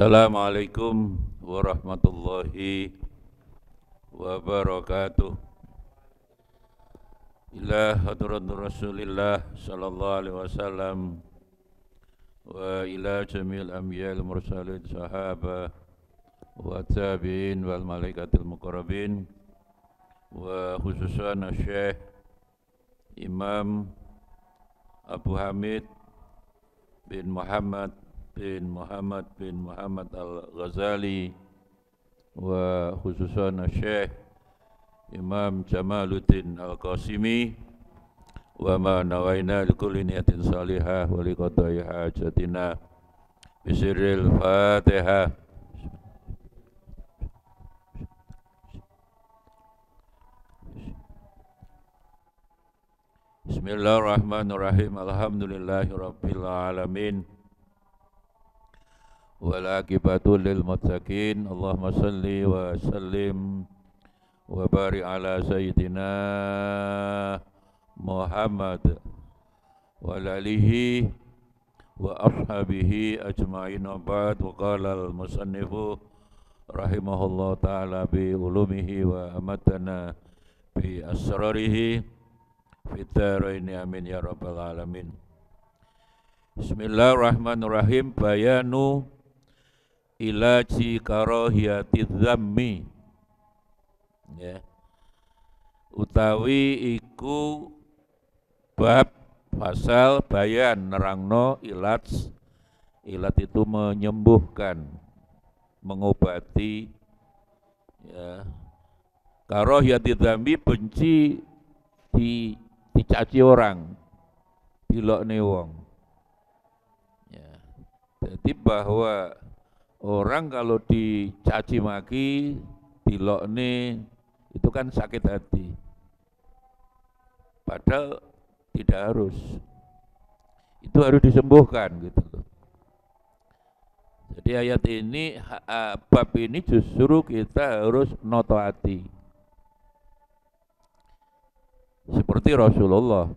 Assalamualaikum warahmatullahi wabarakatuh. Ila hadrat Rasulillah sallallahu alaihi wasallam wa ila jamil anbiya'il mursalin sahabah wa tabi'in wal malaikatil muqarrabin wa khususan Syekh Imam Abu Hamid bin Muhammad Al-Ghazali wa khususan Syekh Imam Jamaluddin Al-Qasimi wa ma nawaina likulli niyatin salihah wa liqada'i hajatina bisirril Fatihah. Bismillahirrahmanirrahim. Alhamdulillahi rabbil alamin. Wal aqibatu lil muttaqin. Allahumma salli wa sallim wa barik ala sayyidina Muhammad wa alihi wa ashabihi ajma'in. Ba'd. Wa qala al musannifu rahimahullah ta'ala bi ulumihi wa amatana bi asrarihi fitaraini amin ya rabbal alamin. Bismillahirrahmanirrahim. Bayanu ilaji karahiyati dzammi, ya, utawi iku bab pasal bayan nerangno ilat itu menyembuhkan, mengobati, ya. Karahiyati dzammi benci dicaci orang, dilokne wong, ya. Jadi bahwa orang kalau dicaci maki, dilokne, itu kan sakit hati. Padahal tidak harus. Itu harus disembuhkan gitu loh. Jadi ayat ini, bab ini justru kita harus noto hati. Seperti Rasulullah,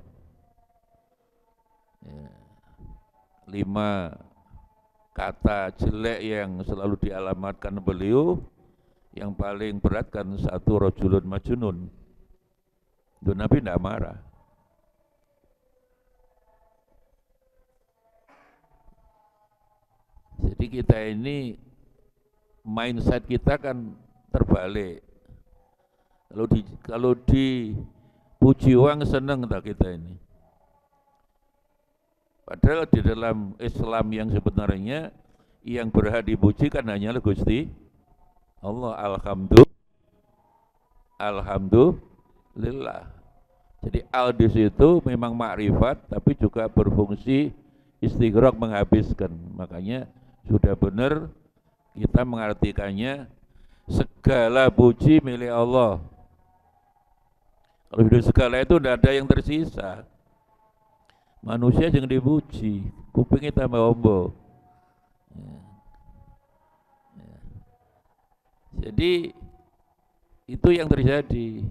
ya, 5 kata jelek yang selalu dialamatkan beliau, yang paling berat kan satu, rajulun majnun. Itu Nabi tidak marah. Jadi kita ini mindset kita kan terbalik. Kalau dipuji orang seneng tak kita ini. Padahal di dalam Islam yang sebenarnya yang berhak dipuji kan hanyalah Gusti Allah. Alhamdulillah. Jadi al di situ memang makrifat, tapi juga berfungsi istighraq, menghabiskan. Makanya sudah benar kita mengartikannya segala puji milik Allah. Kalau hidup segala itu tidak ada yang tersisa. Manusia jangan dipuji, kupingnya tambah ombo. Ya. Ya. Jadi itu yang terjadi.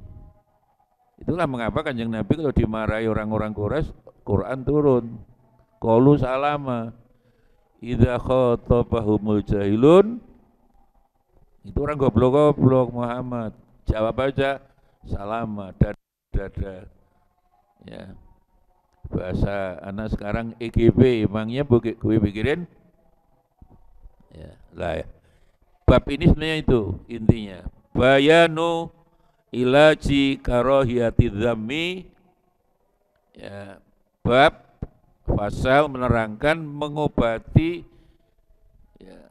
Itulah mengapa Kanjeng Nabi kalau dimarahi orang-orang Quraisy, Quran turun. Qalu salama. Idza khatabahumul jahilun. Itu orang goblok-goblok Muhammad. Jawab aja salama, dada. Ya. Bahasa anak sekarang EGB, emangnya gue pikirin, ya lah ya. Bab ini sebenarnya itu intinya, bayanu ilaji karahiyati dzammi, ya, bab pasal menerangkan mengobati, ya,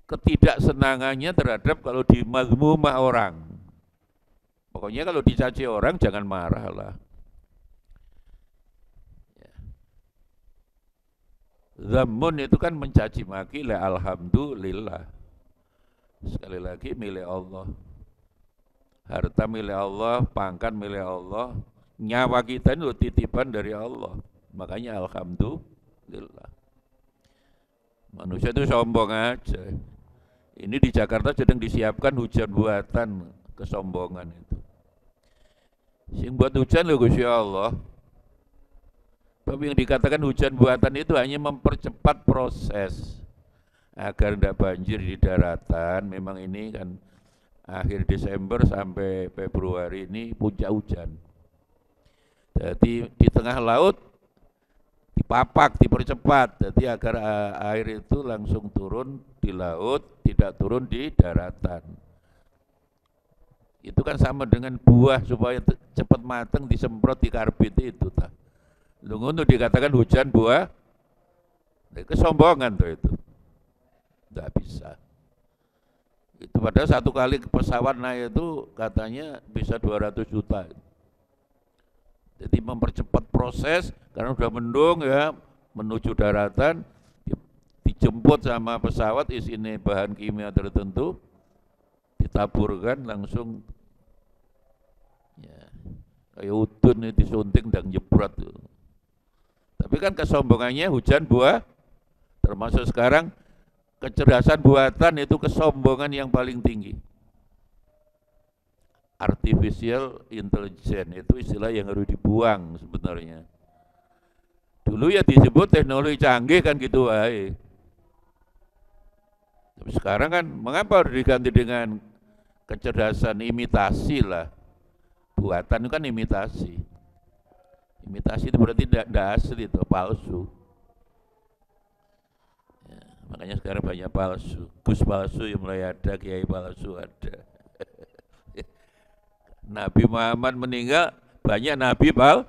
ketidaksenangannya terhadap kalau dimazmumah orang. Pokoknya kalau dicaci orang jangan marah lah. Ya. Zammun itu kan mencaci maki, la alhamdulillah. Sekali lagi milik Allah. Harta milik Allah, pangkat milik Allah, nyawa kita itu titipan dari Allah. Makanya alhamdulillah. Manusia itu sombong aja. Ini di Jakarta sedang disiapkan hujan buatan, kesombongan itu. Sing buat hujan lho Gusti Allah. Tapi yang dikatakan hujan buatan itu hanya mempercepat proses agar tidak banjir di daratan. Memang ini kan akhir Desember sampai Februari ini puncak hujan. Jadi di tengah laut dipapak, dipercepat, jadi agar air itu langsung turun di laut, tidak turun di daratan. Itu kan sama dengan buah supaya cepat matang disemprot di karbit itu. Untuk dikatakan hujan buah, kesombongan tuh itu. Tidak bisa. Itu padahal satu kali pesawat naik itu katanya bisa 200 juta. Jadi mempercepat proses karena udah mendung ya menuju daratan, dijemput sama pesawat isinya bahan kimia tertentu, ditaburkan langsung ya kayak udun disunting dan jebrot. Tapi kan kesombongannya hujan buah, termasuk sekarang kecerdasan buatan itu kesombongan yang paling tinggi. Artificial intelligence itu istilah yang harus dibuang sebenarnya. Dulu ya disebut teknologi canggih kan gitu wae. Tapi sekarang kan mengapa harus diganti dengan kecerdasan imitasi lah. Buatan itu kan imitasi. Imitasi itu berarti tidak asli, itu palsu. Ya, makanya sekarang banyak palsu. Gus palsu yang mulai ada, kiai palsu ada. Nabi Muhammad meninggal, banyak nabi palsu.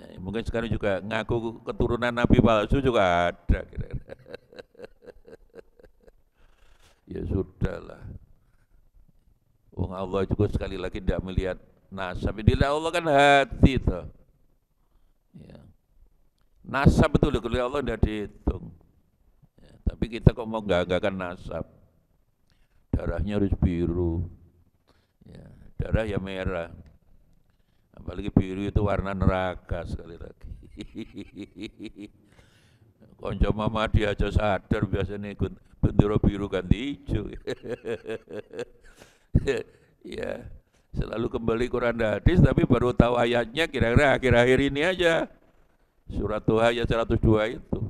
Ya, mungkin sekarang juga ngaku keturunan nabi palsu juga ada. Kira-kira. Ya sudahlah. Wong Allah juga sekali lagi tidak melihat nasab. Dilihat Allah kan hati toh. Ya. Nasab betul kalau Allah tidak dihitung. Ya, tapi kita kok mau gagakan nasab. Darahnya harus biru. Ya, darah ya merah. Apalagi biru itu warna neraka sekali lagi. Konco mama dia aja sadar biasanya ikut bendera biru ganti hijau. Ya, selalu kembali Quran dan hadis tapi baru tahu ayatnya kira-kira akhir-akhir ini aja. Surat Tuhan ayat 102 itu.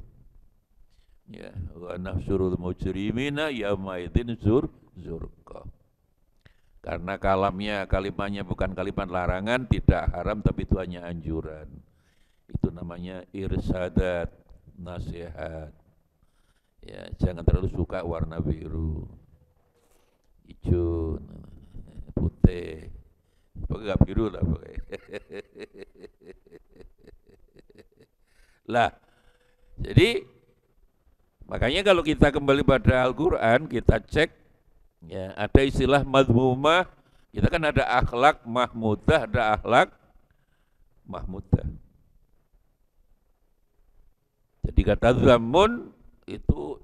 Ya, wa nahsyurul mujrimina yauma idzin zurqa. Karena kalimatnya bukan kalimat larangan, tidak haram tapi itu hanya anjuran. Itu namanya irsadat, nasihat. Ya, jangan terlalu suka warna biru, hijau, putih. Pokoknya gak biru lah pokoknya. Lah, jadi makanya kalau kita kembali pada Al-Quran, kita cek ya, ada istilah madhumah, kita kan ada akhlak mahmudah, ada akhlak mahmudah. Jadi kata zamun itu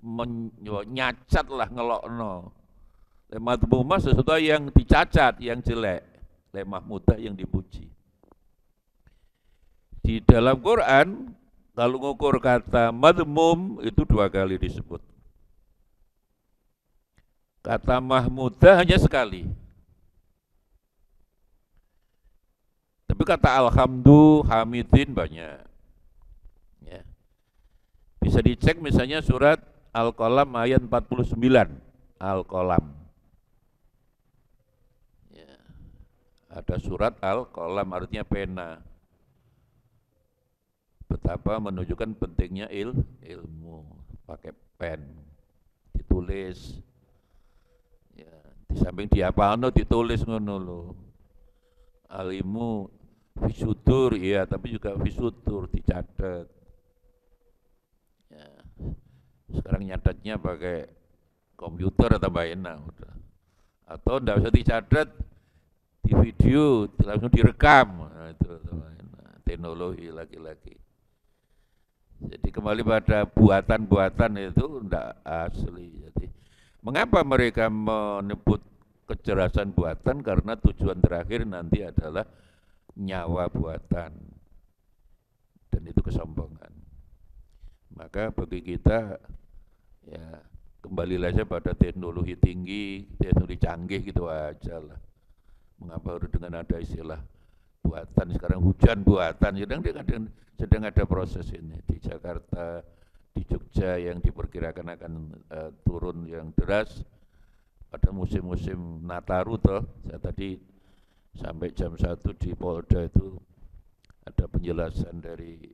menyacat lah, ngelokno. Madhumah sesuatu yang dicacat, yang jelek. Mahmudah yang dipuji. Di dalam Quran, kalau ngukur kata madhmum itu 2 kali disebut. Kata mahmudah hanya sekali. Tapi kata alhamdulillah, hamidin banyak. Ya. Bisa dicek misalnya surat Al-Qalam ayat 49. Al-Qalam. Ya. Ada surat Al-Qalam artinya pena. Betapa menunjukkan pentingnya ilmu. Pakai pen. Ditulis. Ya, di samping dihafalno ditulis ngono lho. Alimu fisudur iya, tapi juga fisudur dicatat. Ya. Sekarang nyatetnya pakai komputer atau enak udah. Atau enggak usah dicatat, di video langsung direkam. Nah, itu teknologi lagi-lagi. Jadi kembali pada buatan-buatan itu enggak asli. Jadi mengapa mereka menyebut kecerdasan buatan? Karena tujuan terakhir nanti adalah nyawa buatan. Dan itu kesombongan. Maka bagi kita ya kembali saja pada teknologi tinggi, teknologi canggih gitu aja lah. Mengapa harus dengan ada istilah buatan, sekarang hujan buatan, sedang ada proses ini di Jakarta, di Jogja yang diperkirakan akan turun yang deras pada musim-musim Nataru toh. Saya tadi sampai jam 1 di Polda itu ada penjelasan dari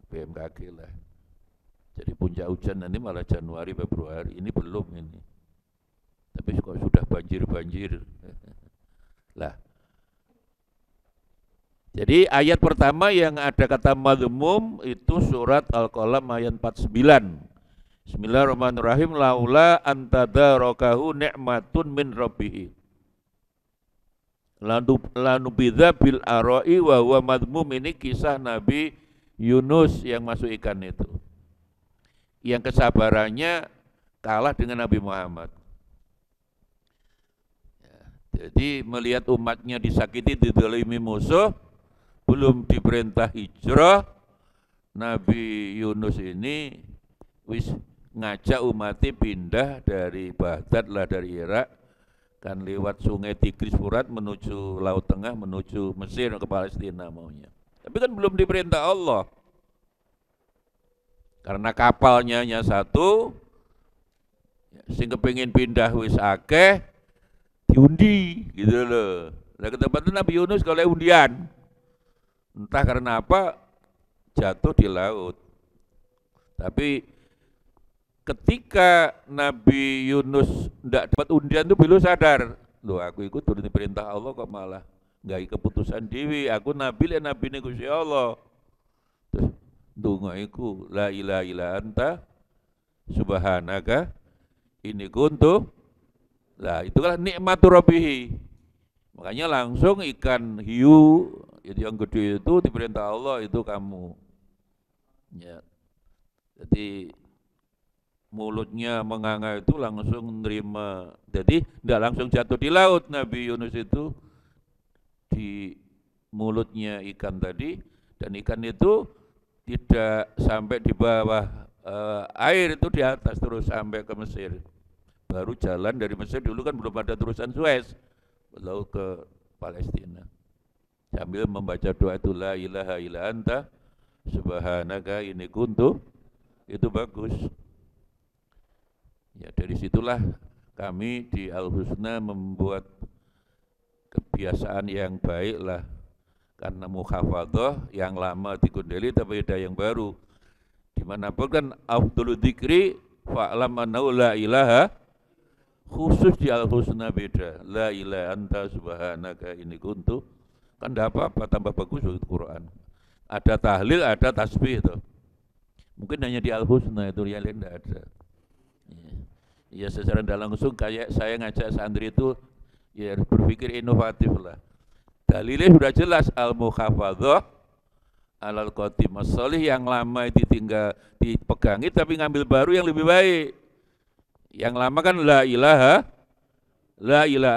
BMKG lah. Jadi puncak hujan nanti malah Januari, Februari, ini belum ini. Tapi kok sudah banjir-banjir. Lah. Jadi ayat pertama yang ada kata madhmum itu surat Al-Qalam ayat 49. Bismillahirrahmanirrahim. Laula antadarokahu ni'matun min rabbih. Lanubidha bil aroi wa huwa madhmum. Ini kisah Nabi Yunus yang masuk ikan itu. Yang kesabarannya kalah dengan Nabi Muhammad. Jadi melihat umatnya disakiti, dizalimi musuh, belum diperintah hijrah, Nabi Yunus ini wis ngajak umatnya pindah dari Baghdad lah, dari Irak, kan lewat sungai Tigris Furat menuju Laut Tengah, menuju Mesir ke Palestina maunya. Tapi kan belum diperintah Allah. Karena kapalnya hanya satu, sing kepengin pindah wis akeh, diundi gitu loh. Nah ketempatan Nabi Yunus kalau undian, entah karena apa jatuh di laut. Tapi ketika Nabi Yunus tidak dapat undian itu belum sadar, loh aku ikut turun perintah Allah kok malah nggak keputusan dewi, aku nabi lah, nabi ini Gusti Allah. Terus donga iku la ilaha illa anta subhanaka ini kuntu. Lah itu kan nikmatur rabbihi. Makanya langsung ikan hiu itu yang gede itu diperintah Allah, itu kamu. Ya. Jadi mulutnya menganga itu langsung menerima. Jadi tidak langsung jatuh di laut Nabi Yunus itu, di mulutnya ikan tadi, dan ikan itu tidak sampai di bawah air, itu di atas terus sampai ke Mesir. Baru jalan dari Mesir, dulu kan belum ada terusan Suez, lalu ke Palestina. Sambil membaca doa itu la ilaha illa anta subhanaka inni kuntu, itu bagus. Ya dari situlah kami di Al-Husna membuat kebiasaan yang baik lah, karena mukhafadhah yang lama digundeli tapi ada yang baru. Dimanapun kan afdhalu dzikri fa'lam annahu la ilaha, khusus di Al-Husna beda, la ilaha anta subhanaka inni kuntu, kan tidak apa-apa, tambah bagus itu Quran. Ada tahlil, ada tasbih itu. Mungkin hanya di Al-Husna itu, yang lain tidak ada. Ya secara tidak langsung kayak saya ngajak santri itu ya berpikir inovatif lah. Dalilnya sudah jelas, al-mukhafadhah alal qadim as-sholih, yang lama itu tinggal dipegangi tapi ngambil baru yang lebih baik. Yang lama kan la ilaha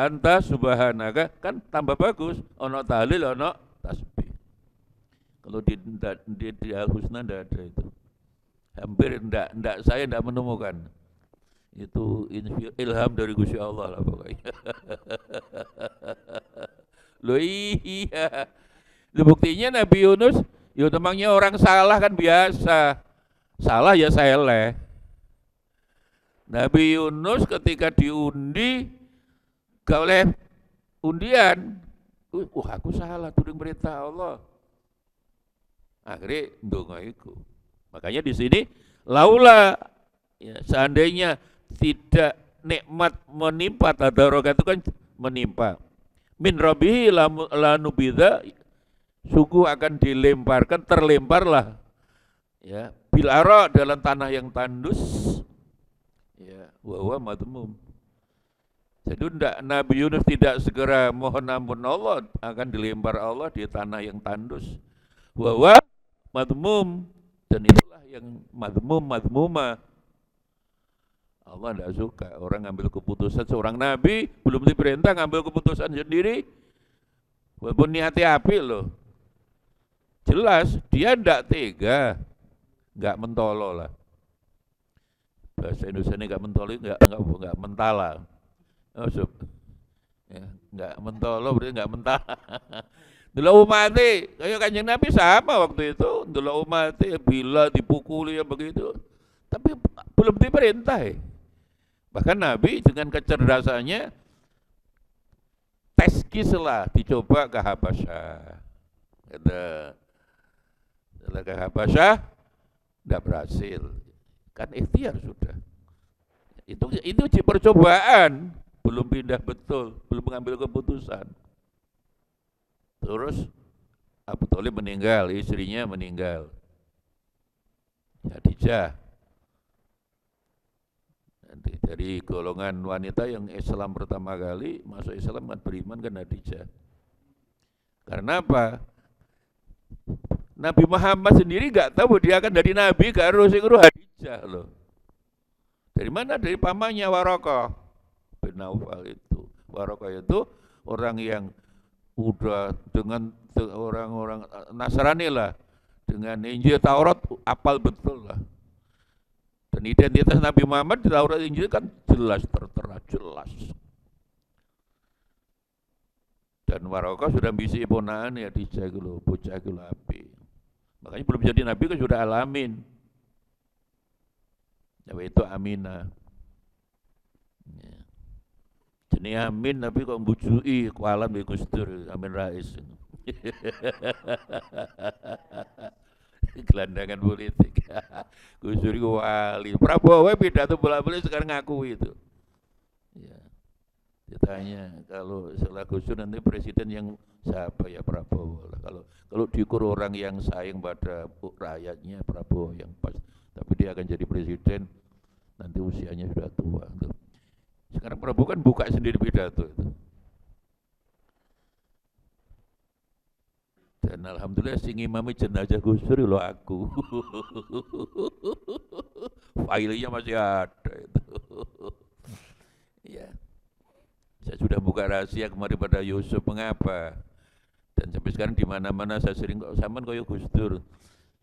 anta subhanaka, kan tambah bagus, ono tahlil ono tasbih. Kalau di Al-Husna tidak ada itu. Hampir enggak, saya tidak menemukan. Itu ilham dari Gusti Allah lah pokoknya. Loh iya. Buktinya Nabi Yunus, ya temangnya orang salah kan biasa. Salah ya seleh. Nabi Yunus ketika diundi, gak oleh undian. Aku salah, turun perintah Allah. Akhirnya ndonga iku. Makanya di sini laula, ya, seandainya tidak nikmat menimpa, tadarok itu kan menimpa. Min rabbihi lanubidha, sungguh akan dilemparkan, terlemparlah. Ya, bil ara, dalam tanah yang tandus. Ya, wa huwa madhmum. Jadi Nabi Yunus tidak segera mohon ampun Allah, akan dilempar Allah di tanah yang tandus. Wa huwa madhmum, dan itulah yang madhmumah. Allah tidak suka orang ngambil keputusan, seorang nabi belum diperintah ngambil keputusan sendiri, walaupun niatnya apik loh. Jelas dia tidak tega, nggak mentolo lah. Bahasa Indonesia ini nggak mentolo, nggak mentala. Oh, ya, nggak mentolo berarti nggak mentala. Delok umate, kayak Kanjeng Nabi sama waktu itu, delok umate bila dipukuli ya begitu. Tapi belum diperintah. Bahkan Nabi dengan kecerdasannya tes kislah dicoba ke Habasyah. Setelah ke Habasyah tidak berhasil. Kan ikhtiar sudah. Itu percobaan, belum pindah betul, belum mengambil keputusan. Terus Abu Thalib meninggal, istrinya meninggal. Khadijah dari golongan wanita yang Islam pertama kali masuk Islam kan beriman kan Khadijah. Karena apa? Nabi Muhammad sendiri nggak tahu dia akan dari Nabi ke Khadijah loh. Dari mana? Dari pamannya Waraqah bin Naufal itu. Waraqah itu orang yang udah dengan orang-orang Nasrani lah, dengan Injil Taurat apal betul lah. Dan identitas Nabi Muhammad di Taurat Injil kan jelas, tertera jelas. Dan Waraqah sudah bisi ponaan ya dijaglo, bocah gula api. Makanya belum jadi Nabi kan sudah alamin. Itu Aminah. Ya. Jenis Amin tapi kok mbujui kualan di Gus Dur, Amin Rais. Gelandangan politik. Gus Dur itu wali. Prabowo pidato bolak-balik sekarang ngaku itu. Ya. Ditanya kalau setelah Gus Dur nanti presiden yang siapa ya Prabowo. Kalau diukur orang yang sayang pada rakyatnya Prabowo yang pas. Tapi dia akan jadi presiden nanti usianya sudah tua. Sekarang Prabowo kan buka sendiri pidato itu. Dan alhamdulillah sing imami jenazah Gus Dur lo aku. Filenya masih ada itu. Ya. Saya sudah buka rahasia kemarin pada Yusuf mengapa. Dan sampai sekarang di mana-mana saya sering kok sampean koyo Gus Dur.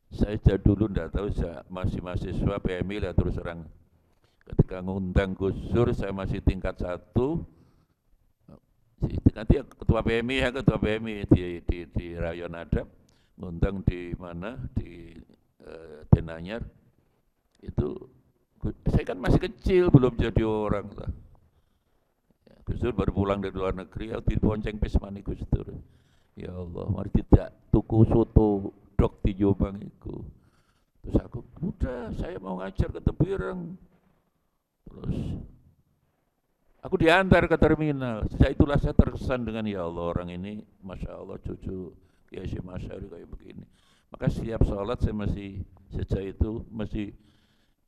Saya sejak dulu enggak tahu saya masih mahasiswa PMI lah terus orang ketika ngundang Gus Dur saya masih tingkat 1. Nanti ketua PMI ya ketua PMI di Rayon Adab ngundang di mana di Denanyar itu saya kan masih kecil belum jadi orang lah. Gus Dur baru pulang dari luar negeri di bonceng pesmani Gus Dur. Ya Allah, mari tidak tuku soto dok di Jombang itu. Terus aku udah saya mau ngajar ke Tebireng. Terus aku diantar ke terminal. Sejak itulah saya terkesan dengan ya Allah orang ini, masya Allah cucu Kiai Hasyim Asy'ari kayak begini. Maka setiap sholat saya masih sejak itu masih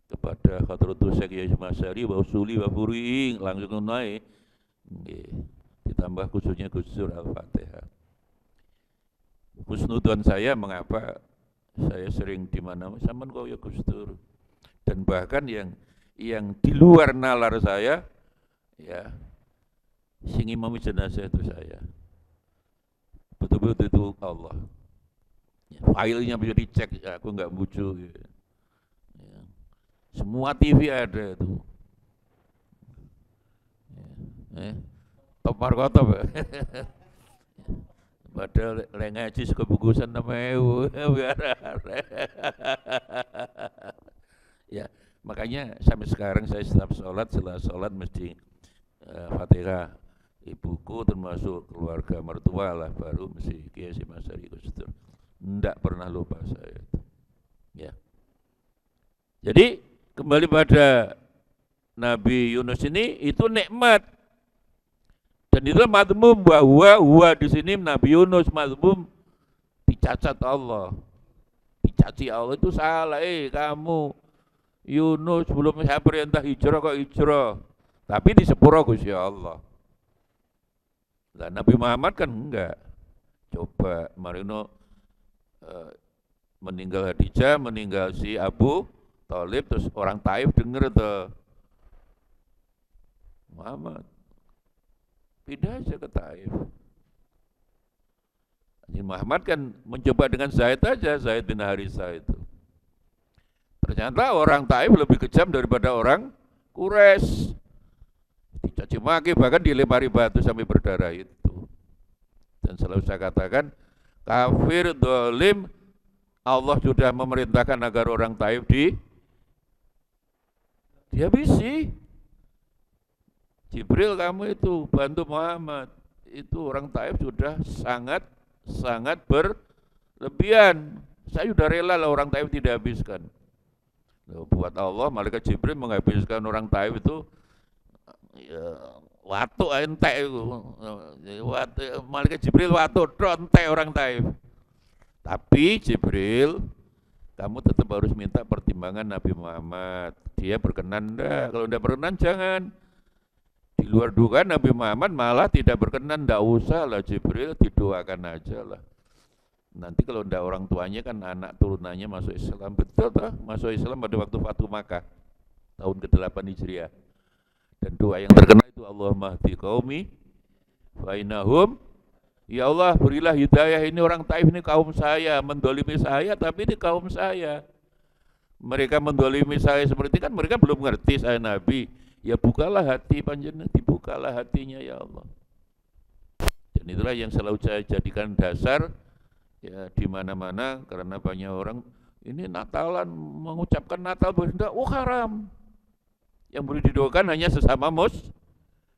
kepada Hadratus Syekh Kiai Hasyim Asy'ari wa usuli wa furu'i langsung naik. Ditambah khususnya Gus Dur Al-Fatihah. Husnudzon saya mengapa saya sering di mana sampean kok ya Gus Dur. Dan bahkan yang di luar nalar saya ya sing imam jenazah itu saya. Betul-betul itu Allah. Ya, filenya bisa dicek, ya, aku nggak bucu. Ya. Ya. Semua TV ada itu. Ya. Top Markotop. Padahal ngaji suka bungkusan namanya ya, makanya sampai sekarang saya setiap setelah sholat mesti Fatihah ibuku termasuk keluarga mertua lah baru mesti Kiai Hasyim Asy'ari Gus Dur. Enggak pernah lupa saya itu. Ya. Jadi kembali pada Nabi Yunus ini itu nikmat. Dan itu madmum bahwa di sini Nabi Yunus madmum dicacat Allah. Dicaci Allah itu salah, kamu Yunus belum saya perintah hijrah kok hijrah. Tapi di sepuro Gusti Allah. Nah, Nabi Muhammad kan enggak. Coba Marino meninggal Khadijah, meninggal si Abu Thalib, terus orang Taif denger tuh Muhammad pindah aja ke Taif. Muhammad kan mencoba dengan Zaid aja, Zaid bin Harisah itu. Ternyata orang Taif lebih kejam daripada orang Quraisy. Dicaci maki bahkan dilempari batu sampai berdarah itu. Dan selalu saya katakan kafir, dolim, Allah sudah memerintahkan agar orang Taif dihabisi. Jibril, kamu itu bantu Muhammad. Itu orang Taif sudah sangat berlebihan. Saya sudah rela lah orang Taif tidak habiskan. Buat Allah, malaikat Jibril menghabiskan orang Taif itu ya, watu entek itu. Malaikat Jibril watu entek orang Taif. Tapi Jibril, kamu tetap harus minta pertimbangan Nabi Muhammad. Dia berkenan enggak? Kalau enggak berkenan jangan. Di luar dugaan Nabi Muhammad malah tidak berkenan, enggak usah lah Jibril, didoakan aja lah. Nanti kalau enggak orang tuanya kan anak turunannya masuk Islam, betul toh? Masuk Islam pada waktu Fatu Makkah tahun ke-8 Hijriah. Dan doa yang terkenal itu Allahumma hdi qaumi fa innahum, ya Allah berilah hidayah ini orang Taif, ini kaum saya, mendolimi saya tapi ini kaum saya. Mereka mendolimi saya seperti kan mereka belum ngerti saya Nabi. Ya bukalah hati panjenengan, dibukalah hatinya ya Allah. Dan itulah yang selalu saya jadikan dasar ya di mana-mana, karena banyak orang ini Natalan mengucapkan Natal benda, haram. Yang boleh didoakan hanya sesama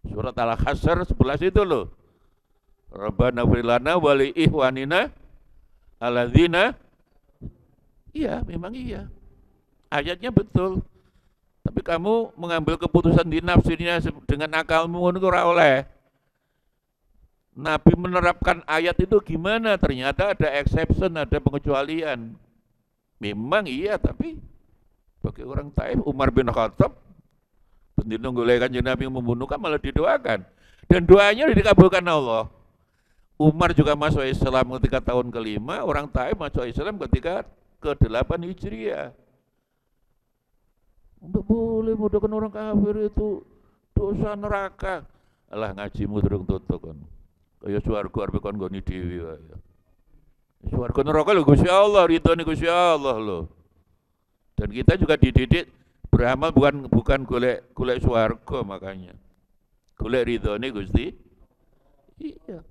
surat Al-Hasyr 11 itu loh. Rabbana fir lana wa li ihwanina alladzina. Iya, memang iya. Ayatnya betul. Tapi kamu mengambil keputusan di nafsirnya dengan akalmu itu ora oleh. Nabi menerapkan ayat itu gimana? Ternyata ada exception, ada pengecualian. Memang iya, tapi bagi orang Taif, Umar bin Khattab bendino golek Kanjeng Nabi membunuh kan malah didoakan. Dan doanya dikabulkan Allah. Umar juga masuk Islam ketika tahun ke-5, orang Taif masuk Islam ketika ke-8 Hijriah. Enggak boleh mudahkan orang kafir itu dosa neraka. Alah ngajimu durung tutuk kan. Kaya swarga arep kon nggoni dhewe wae. Swarga neraka lho Gusti Allah, ridhone Gusti Allah lho. Dan kita juga dididik beramal bukan golek swarga, makanya golek ridhone Gusti. Iya.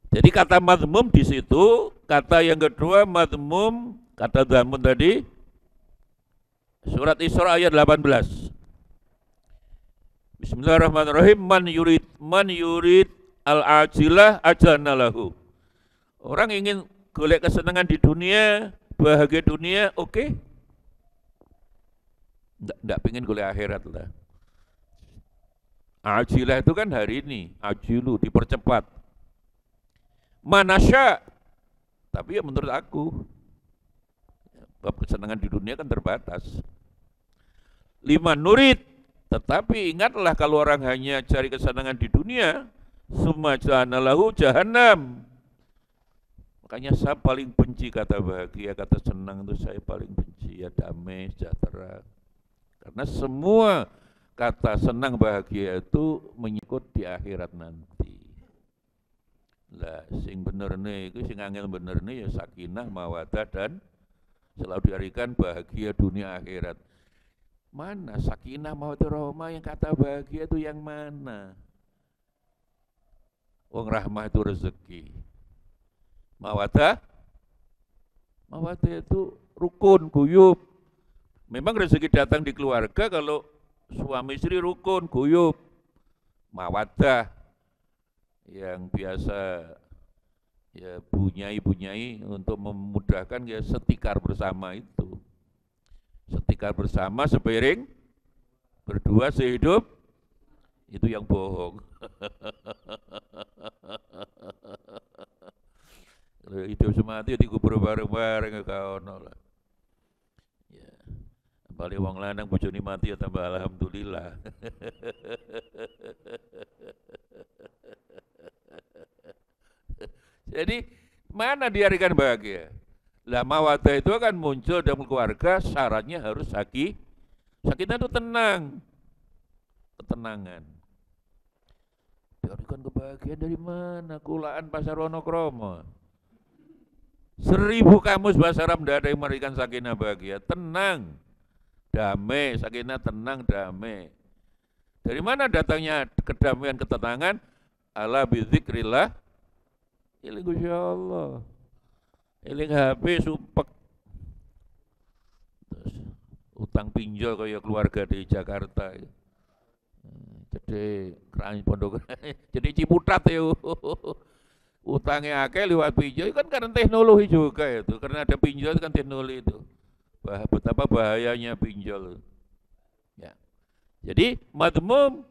Jadi kata mazmum di situ, kata yang kedua mazmum, kata dhamun tadi surat Isra ayat 18. Bismillahirrahmanirrahim. Man yurid al-ajilah ajalna lahu. Orang ingin golek kesenangan di dunia, bahagia dunia, oke. Enggak pengen golek akhirat lah. Ajilah itu kan hari ini, ajilu dipercepat. Manasya, tapi ya menurut aku bab kesenangan di dunia kan terbatas. 5 nurid, tetapi ingatlah kalau orang hanya cari kesenangan di dunia, summa ja'alna lahu jahannam. Makanya saya paling benci kata bahagia, kata senang itu saya paling benci, ya damai, sejahtera. Karena semua kata senang bahagia itu menyangkut di akhirat nanti. Lah sing bener nih, itu sing angel bener nih ya sakinah, mawaddah dan selalu diartikan bahagia dunia akhirat. Mana sakinah mawaddah rahmah, yang kata bahagia itu yang mana? Wong rahmah itu rezeki. Mawaddah itu rukun, guyub. Memang rezeki datang di keluarga kalau suami istri rukun, guyub. Mawaddah yang biasa ya bunyai untuk memudahkan ya setikar bersama itu. Setikar bersama sepiring, berdua sehidup, itu yang bohong. Kalau hidup semati dikubur bareng-bareng kaono lah. Ya. Balik wong lanang bojone mati ya tambah alhamdulillah. Jadi mana diartikan bahagia? Lah mawaddah itu akan muncul dalam keluarga, syaratnya harus sakinah itu tenang, ketenangan. Diartikan kebahagiaan dari mana? Kulaan pasar Wonokromo. 1000 kamus bahasa Arab tidak ada yang memberikan sakinah bahagia. Tenang, damai, sakinah tenang, damai. Dari mana datangnya kedamaian, ketenangan? Ala bizikrillah Eling Gusti Allah. Eling HP sumpek. Terus utang pinjol kaya keluarga di Jakarta. Jadi keran pondok. Jadi Ciputat ya. Utangnya akeh lewat pinjol kan karena teknologi juga itu. Karena ada pinjol kan teknologi itu. Betapa bahayanya pinjol. Ya. Jadi madmum.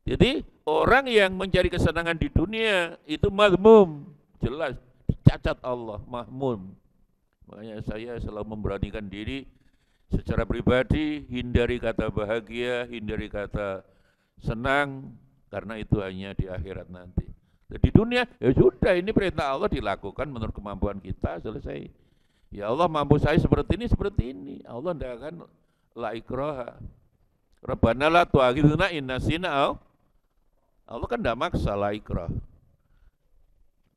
Jadi orang yang mencari kesenangan di dunia itu madmum, jelas dicacat Allah, mahmum. Makanya saya selalu memberanikan diri secara pribadi, hindari kata bahagia, hindari kata senang, karena itu hanya di akhirat nanti. Di dunia ya sudah, ini perintah Allah dilakukan menurut kemampuan kita, selesai. Ya Allah mampu saya seperti ini. Allah tidak akan la ikraha. Rabbana la tu'akhidhna in nasina. Allah kan tidak maksa la ikrah.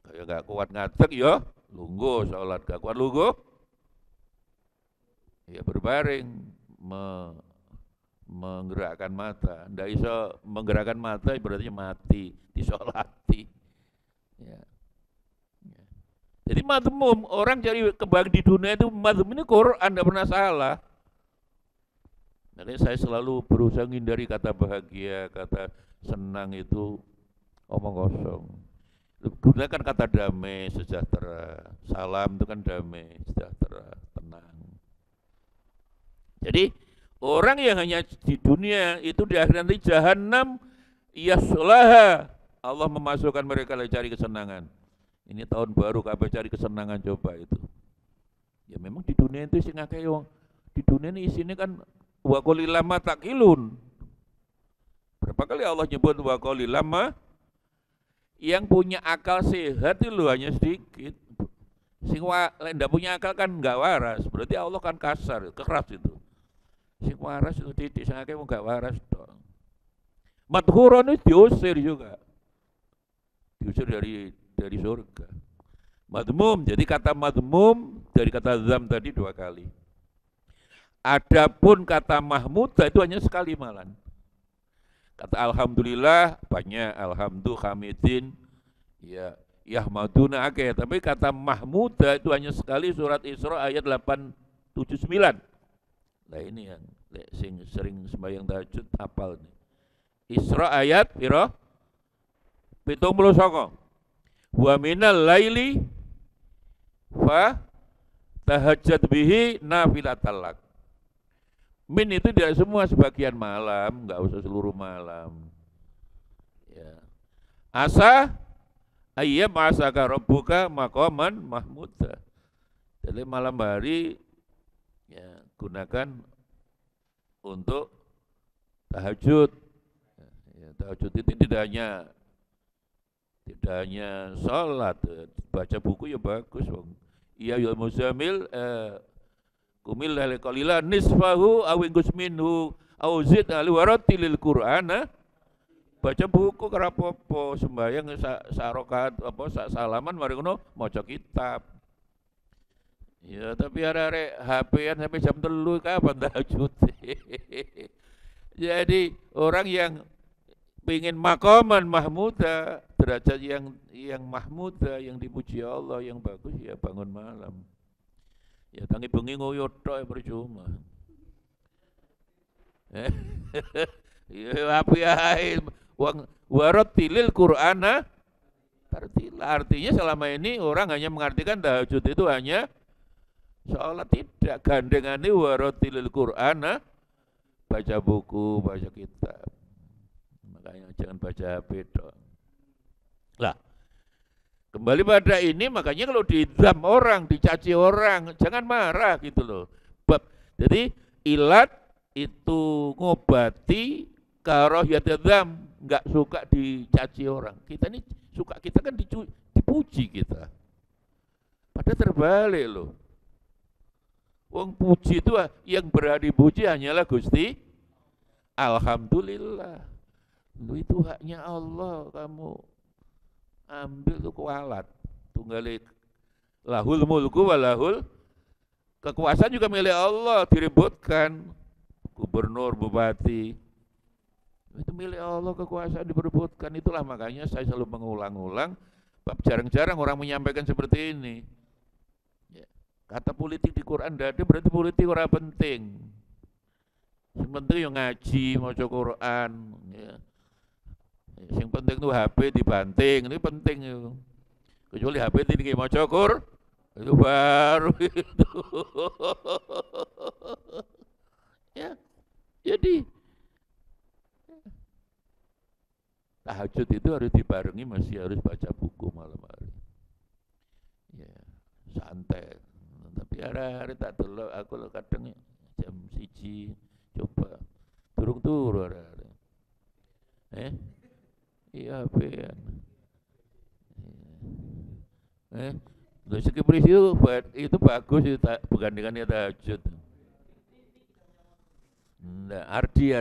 Kayak gak kuat ngadeg ya lungguh, sholat gak kuat lungguh ya berbaring, menggerakkan mata. Tidak bisa menggerakkan mata berarti mati, disolati. Ya. Ya. Jadi madmum, orang cari kebahagiaan di dunia itu madmum, ini Quran tidak pernah salah. Makanya saya selalu berusaha menghindari kata bahagia, kata senang itu omong kosong. Gunakan kata damai, sejahtera. Salam itu kan damai, sejahtera, tenang. Jadi orang yang hanya di dunia itu di akhirat nanti jahanam yaslaha. Allah memasukkan mereka lagi cari kesenangan. Ini tahun baru kabeh cari kesenangan coba itu. Ya memang di dunia itu sing akeh wong. Di dunia ini isinya kan wa qalilama taqilun. Berapa kali Allah nyebut wa qalilama? Yang punya akal sehat itu hanya sedikit. Sing ndak punya akal kan enggak waras. Berarti Allah kan kasar, keras itu. Sing waras itu titik, sing akeh enggak waras toh. Madhuron itu diusir juga. Diusir dari surga. Madmum, jadi kata madmum dari kata zam tadi 2 kali. Adapun kata mahmudah itu hanya sekali malan. Kata alhamdulillah banyak, alhamdulillah hamidin, ya yahmaduna akeh. Tapi kata mahmudah itu hanya sekali, surat Isra ayat 879. Nah ini yang sering sembahyang tahajud hafal nih. Isra ayat piro? 79. Wa minal laili fa tahajjad bihi nafilatal lak. Min itu tidak semua, sebagian malam, enggak usah seluruh malam. Ya. Asa ayyam asaka rabbuka maqaman mahmuda. Jadi malam hari ya gunakan untuk tahajud. Ya, tahajud itu tidak hanya sholat, baca buku ya bagus, Bang. Iya ya muzamil kumil lail qalila nisfahu aw ingus minhu aw zid alwarattilil qur'ana. Baca buku karapopo, sembahyang sarokat apa salaman mari ngono maca kitab. Ya tapi arek HP-an sampai jam 3 kapan tahajud. Jadi orang yang ingin maqaman mahmuda, derajat yang mahmuda, yang dipuji Allah, yang bagus ya bangun malam. Ya tangi bengi ngoyo tok percuma. Ya api ae wong warattilil Qur'ana tartila. Artinya selama ini orang hanya mengartikan tahajud itu hanya sholat, tidak. Gandengane warattilil Qur'ana, baca buku, baca kitab. Makanya jangan baca HP tok. Lah kembali pada ini, makanya kalau didam orang, dicaci orang, jangan marah gitu loh. Jadi ilat itu ngobati karohiyat dzam, enggak suka dicaci orang. Kita ini suka, kita kan dipuji kita. Padahal terbalik loh. Wong puji itu yang berhak dipuji hanyalah Gusti. Alhamdulillah. Lu itu haknya Allah, kamu ambil tuh kualat. Tunggalik lahul mulku walahul, kekuasaan juga milik Allah, diributkan. Gubernur, bupati itu milik Allah, kekuasaan diperebutkan. Itulah makanya saya selalu mengulang-ulang Jarang-jarang orang menyampaikan seperti ini. Ya. Kata politik di Quran tidak ada, berarti politik orang penting. Yang penting yang ngaji, maca Quran. Ya. Yang penting itu HP dibanting, ini penting itu. Kecuali HP ini maca Quran, itu baru itu. Ya, jadi tahajud itu harus dibarengi, masih harus baca buku malam hari. Ya, santai. Tapi hari-hari tak delok, aku kadang jam 1 coba turun hari-hari. Iya, HP-an. Dari segi peristiwa itu bagus itu, bukan dengan tahajud. Nah, Ardi.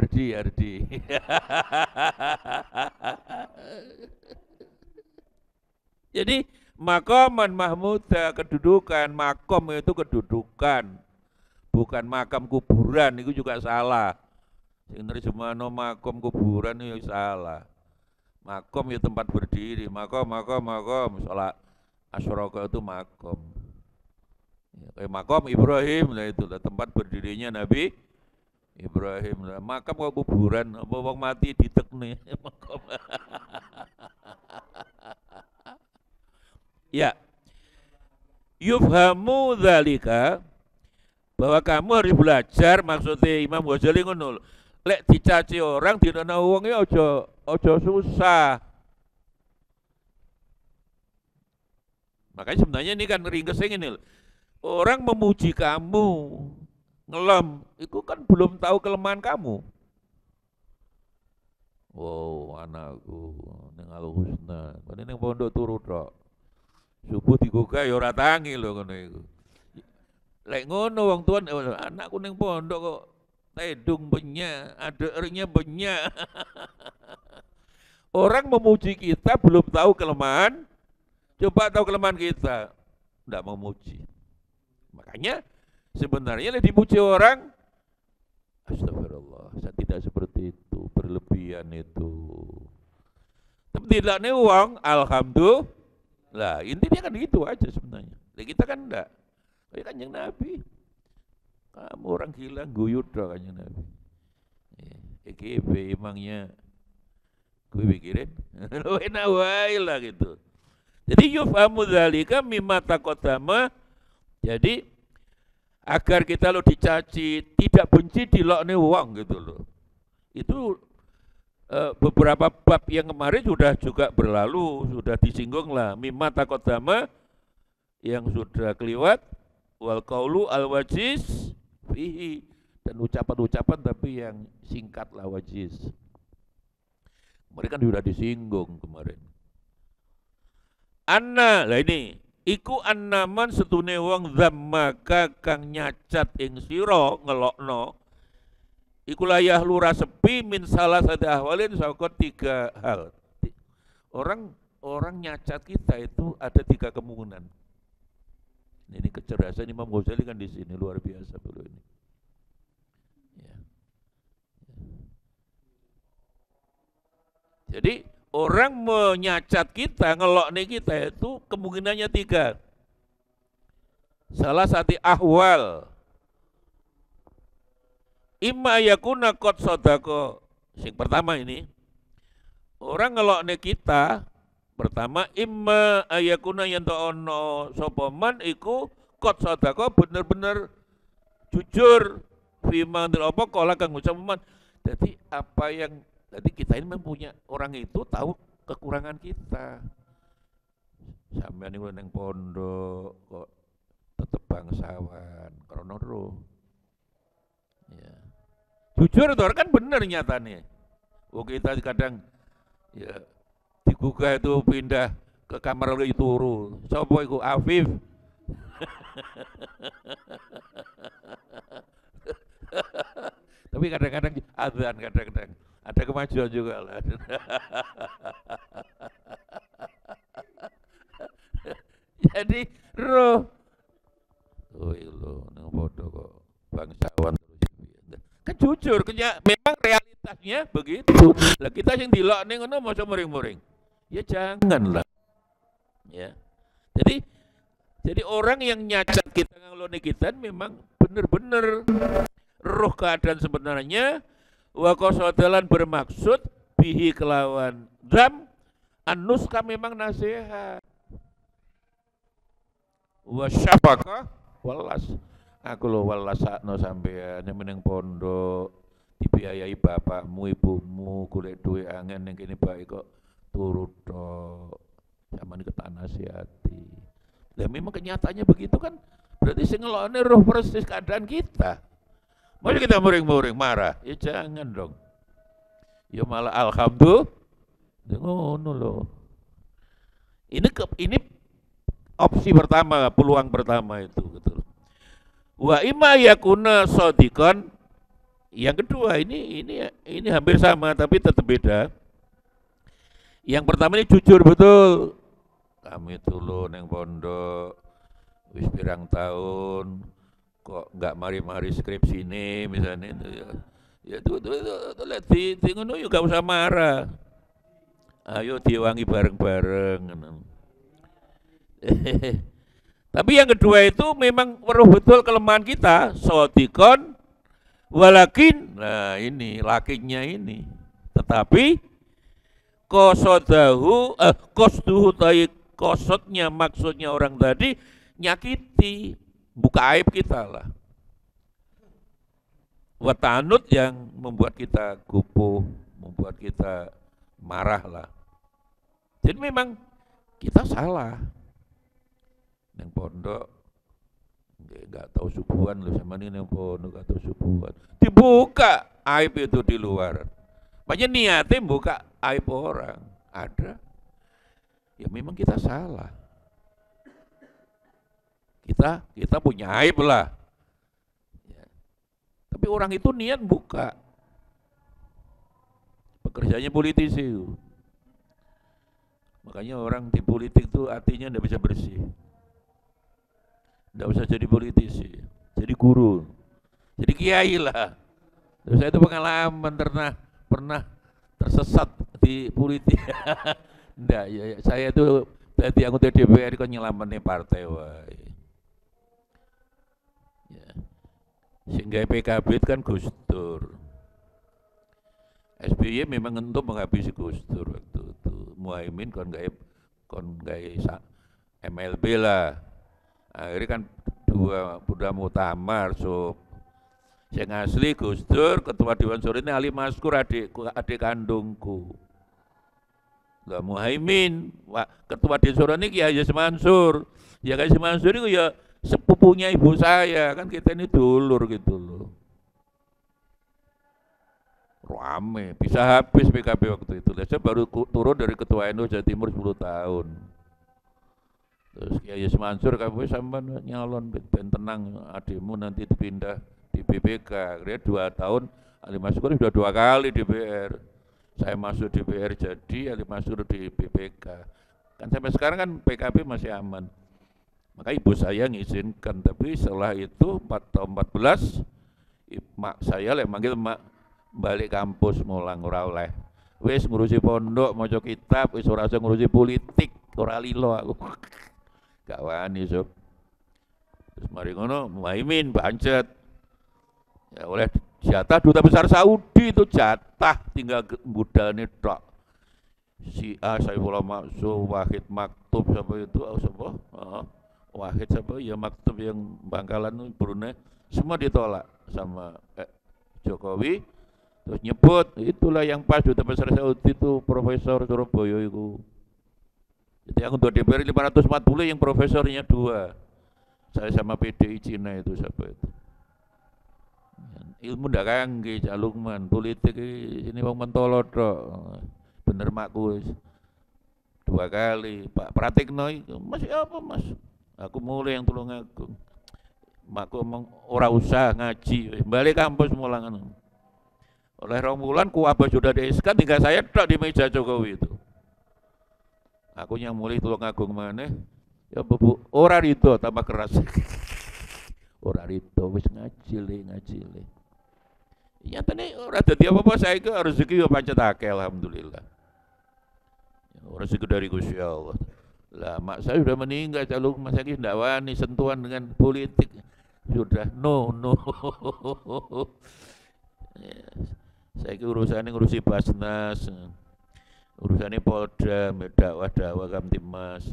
Jadi maqaman mahmuda, kedudukan, makom itu kedudukan, bukan makam kuburan, itu juga salah. Sing nerjemahno makom kuburan itu salah. Makom ya tempat berdiri, makom, sholat asyraka itu makom. Ya, kayak makom Ibrahim, nah itu tempat berdirinya Nabi Ibrahim. Lah makam kok kuburan, apa wong mati ditekne makam. Ya. Yufhamu dzalika, bahwa kamu harus belajar, maksudnya Imam Ghazali ngono. Lek dicaci orang dinono wong iki aja susah. Makanya sebenarnya ini kan ringkesnya ini. Orang memuji kamu, ngelem, itu kan belum tahu kelemahan kamu. Wow, anakku ning Al-Husna, pane ning pondok turu tok. Subuh digugah ya ora tangi lho ngono iku. Lek ngono wong tuan, anakku ning pondok kok tedung banyak, adeknya banyak. Orang memuji kita belum tahu kelemahan, coba tahu kelemahan kita, enggak memuji. Makanya sebenarnya dipuji orang, astagfirullah, saya tidak seperti itu, berlebihan itu. Tapi tidak nih uang, alhamdulillah, intinya kan gitu aja sebenarnya. Dan kita kan enggak, kayak Kanjeng Nabi, kamu orang gila guyut dong Kanjeng Nabi. EGB emangnya gue pikirin, lo enak wae lah gitu. Jadi yufhamu dzalika mimma taqaddama, jadi agar kita lo dicaci, tidak benci dilokne wong gitu loh. Itu beberapa bab yang kemarin sudah juga berlalu, sudah disinggung lah. Mimma taqaddama yang sudah keliwat, wal qaulu al wajiz fihi, dan ucapan-ucapan tapi yang singkat lah wajiz. Kemarin kan sudah disinggung kemarin. Anna, lah ini iku annaman setune wong zammaka kang nyacat ing sira ngelokno iku layah lura sepi min salah satu ahwalin saka 3 hal. Orang nyacat kita itu ada 3 kemungkinan. Ini kecerdasan Imam Ghazali kan di sini luar biasa dulu ini. Ya. Jadi orang menyacat kita, ngelokne kita itu kemungkinannya 3. Salah satu ahwal. Imma yakuna qad sadaqa. Yang pertama ini, orang ngelokne kita, pertama imma ayakuna yanto ono sapa man iku qad sadaqa, bener-bener jujur fima apa kala kang ngucap man. Jadi apa yang kita ini mempunyai orang itu tahu kekurangan kita. Sampeyan niku nang pondok kok tetep bangsawan karena roh. Ya. Jujur itu kan bener nyatanya. Oh kita kadang ya digugah itu pindah ke kamar itu turu. Sapa iku Afif? Tapi kadang-kadang azan, kadang-kadang ada kemajuan juga lah. Jadi roh, oh lo nang bodoh kok bangsawan terus. Kan jujur, memang realitasnya begitu. Lah kita yang dilok ning ngono masa muring-muring. Ya janganlah. Ya. Jadi orang yang nyacat kita ngaloni kita memang benar-benar roh keadaan sebenarnya wa qasadalan bermaksud bihi kelawan dam anuska memang nasihat wa syafaqah welas aku lo welasakno sampean meneng pondok dibiayai bapakmu ibumu golek duit angen ning kene bae kok turut tok sampean ketan nasihati. Lah memang kenyataannya begitu kan berarti sing ngelokne roh persis keadaan kita. Masa kita muring-muring marah? Ya jangan dong. Ya malah alhamdulillah ngono loh. Ini opsi pertama, peluang pertama itu gitu. Wa imma yakuna shadiqan. Yang kedua ini hampir sama tapi tetap beda. Yang pertama ini jujur betul. Kami dulu neng pondok wis pirang tahun kok nggak mari-mari skripsi ini misalnya itu ya tuh lihat di ngono yuk gak usah marah. Ayo diwangi bareng-bareng. Tapi yang kedua itu memang perlu betul kelemahan kita, shadiqan walakin, nah ini lakinya ini. Tetapi qasadahu qasduhu tayyib kosotnya maksudnya orang tadi nyakiti, buka aib kita lah. Watanut yang membuat kita gupuh, membuat kita marah lah. Jadi memang kita salah. Yang pondok nggak tahu subuhan loh sama ini yang pondok nggak tahu subuhan. Dibuka aib itu di luar. Makanya niatnya buka aib orang ada. Ya memang kita salah. Kita punya aib lah. Ya. Tapi orang itu niat buka. Pekerjaannya politisi. Makanya orang di politik itu hatinya enggak bisa bersih. Enggak usah jadi politisi, jadi guru. Jadi kiai lah. Terus saya itu pengalaman pernah tersesat di politik. Enggak, ya, saya itu tadi anggota DPR kok nyelamatin partai wae. Ya. Sehingga PKB itu kan Gus Dur. SBY memang untuk menghabisi Gus Dur waktu itu. Muhaimin kon gawe MLB lah. Akhirnya kan udah mutamar so. Yang asli Gus Dur, ketua Dewan Syuro ini Ali Maskur adik kandungku. Lah Muhaimin, ketua Dewan Syuro ini Kiai Haji Mansur. Ya Kiai Haji Mansur itu ya sepupunya ibu saya, kan kita ini dulur gitu loh. Rame, bisa habis PKB waktu itu. Saya baru turun dari ketua NU Jawa Timur 10 tahun. Terus Kiai Haji Mansur kamu sampean nyalon ben tenang adikmu nanti dipindah di BPK. Akhirnya 2 tahun Ali Maskur sudah 2 kali DPR. Saya masuk DPR jadi Ali Maskur di BPK. Kan sampai sekarang kan PKB masih aman. Maka ibu saya ngizinkan, tapi setelah itu 14 mak saya manggil mak balik kampus mulang ora oleh. Wis ngurusi pondok, maca kitab, wis ora usah ngurusi politik, ora lilo aku. Gak wani sob. Terus mari ngono Muhaimin bancet. Ya oleh jatah duta besar Saudi itu jatah tinggal budalnya tok. Si A Saifullah Maksum, Wahid Maktub siapa itu? Siapa? Wahid siapa? Ya Maktub yang Bangkalan Brunei semua ditolak sama Jokowi. Terus nyebut itulah yang pas duta besar Saudi itu Profesor Surabaya itu. Jadi yang untuk DPR 540 yang profesornya 2. Saya sama PDI Cina itu siapa itu. Ilmu ndak kangge Cak Lukman, politik ini wong mentolo tok. Bener makku 2 kali. Pak Pratikno itu masih apa Mas? Aku mulai yang Tulungagung. Makku omong ora usah ngaji, balik kampus mulangan. Oleh 2 bulan kuwabah sudah di-SK tinggal saya tok di meja Jokowi itu. Aku yang mulai Tulungagung maneh ya Bu ora rido tambah keras. Ora rido wis ngaji le. Nyatane ora dadi apa-apa saiki rezeki yo pancet akeh alhamdulillah. Ya, rezeki dari Gusti Allah. Lah mak saya sudah meninggal, calon rumah sakit tidak wani sentuhan dengan politik. Sudah no. Ya, saya urusannya ngurusi Basnas, urusannya Polda, dakwah Kamtimas,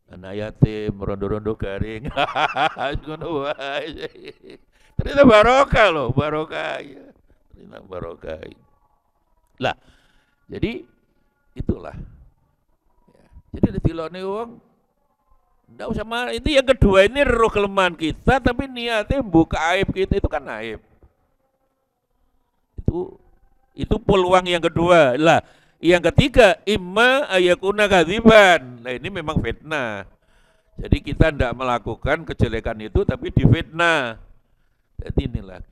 anak yatim, rondo-rondo garing. Ngono wae. Ternyata barokah loh, barokah ya. Ternyata barokah. Lah, jadi itulah. Ya. Jadi ditilokne wong ndak usah marah. Itu yang kedua, ini roh kelemahan kita tapi niatnya buka aib kita, itu kan aib. Itu peluang yang kedua. Lah, yang ketiga, imma ayakuna kadziban. Nah, ini memang fitnah. Jadi kita tidak melakukan kejelekan itu tapi difitnah. Jadi inilah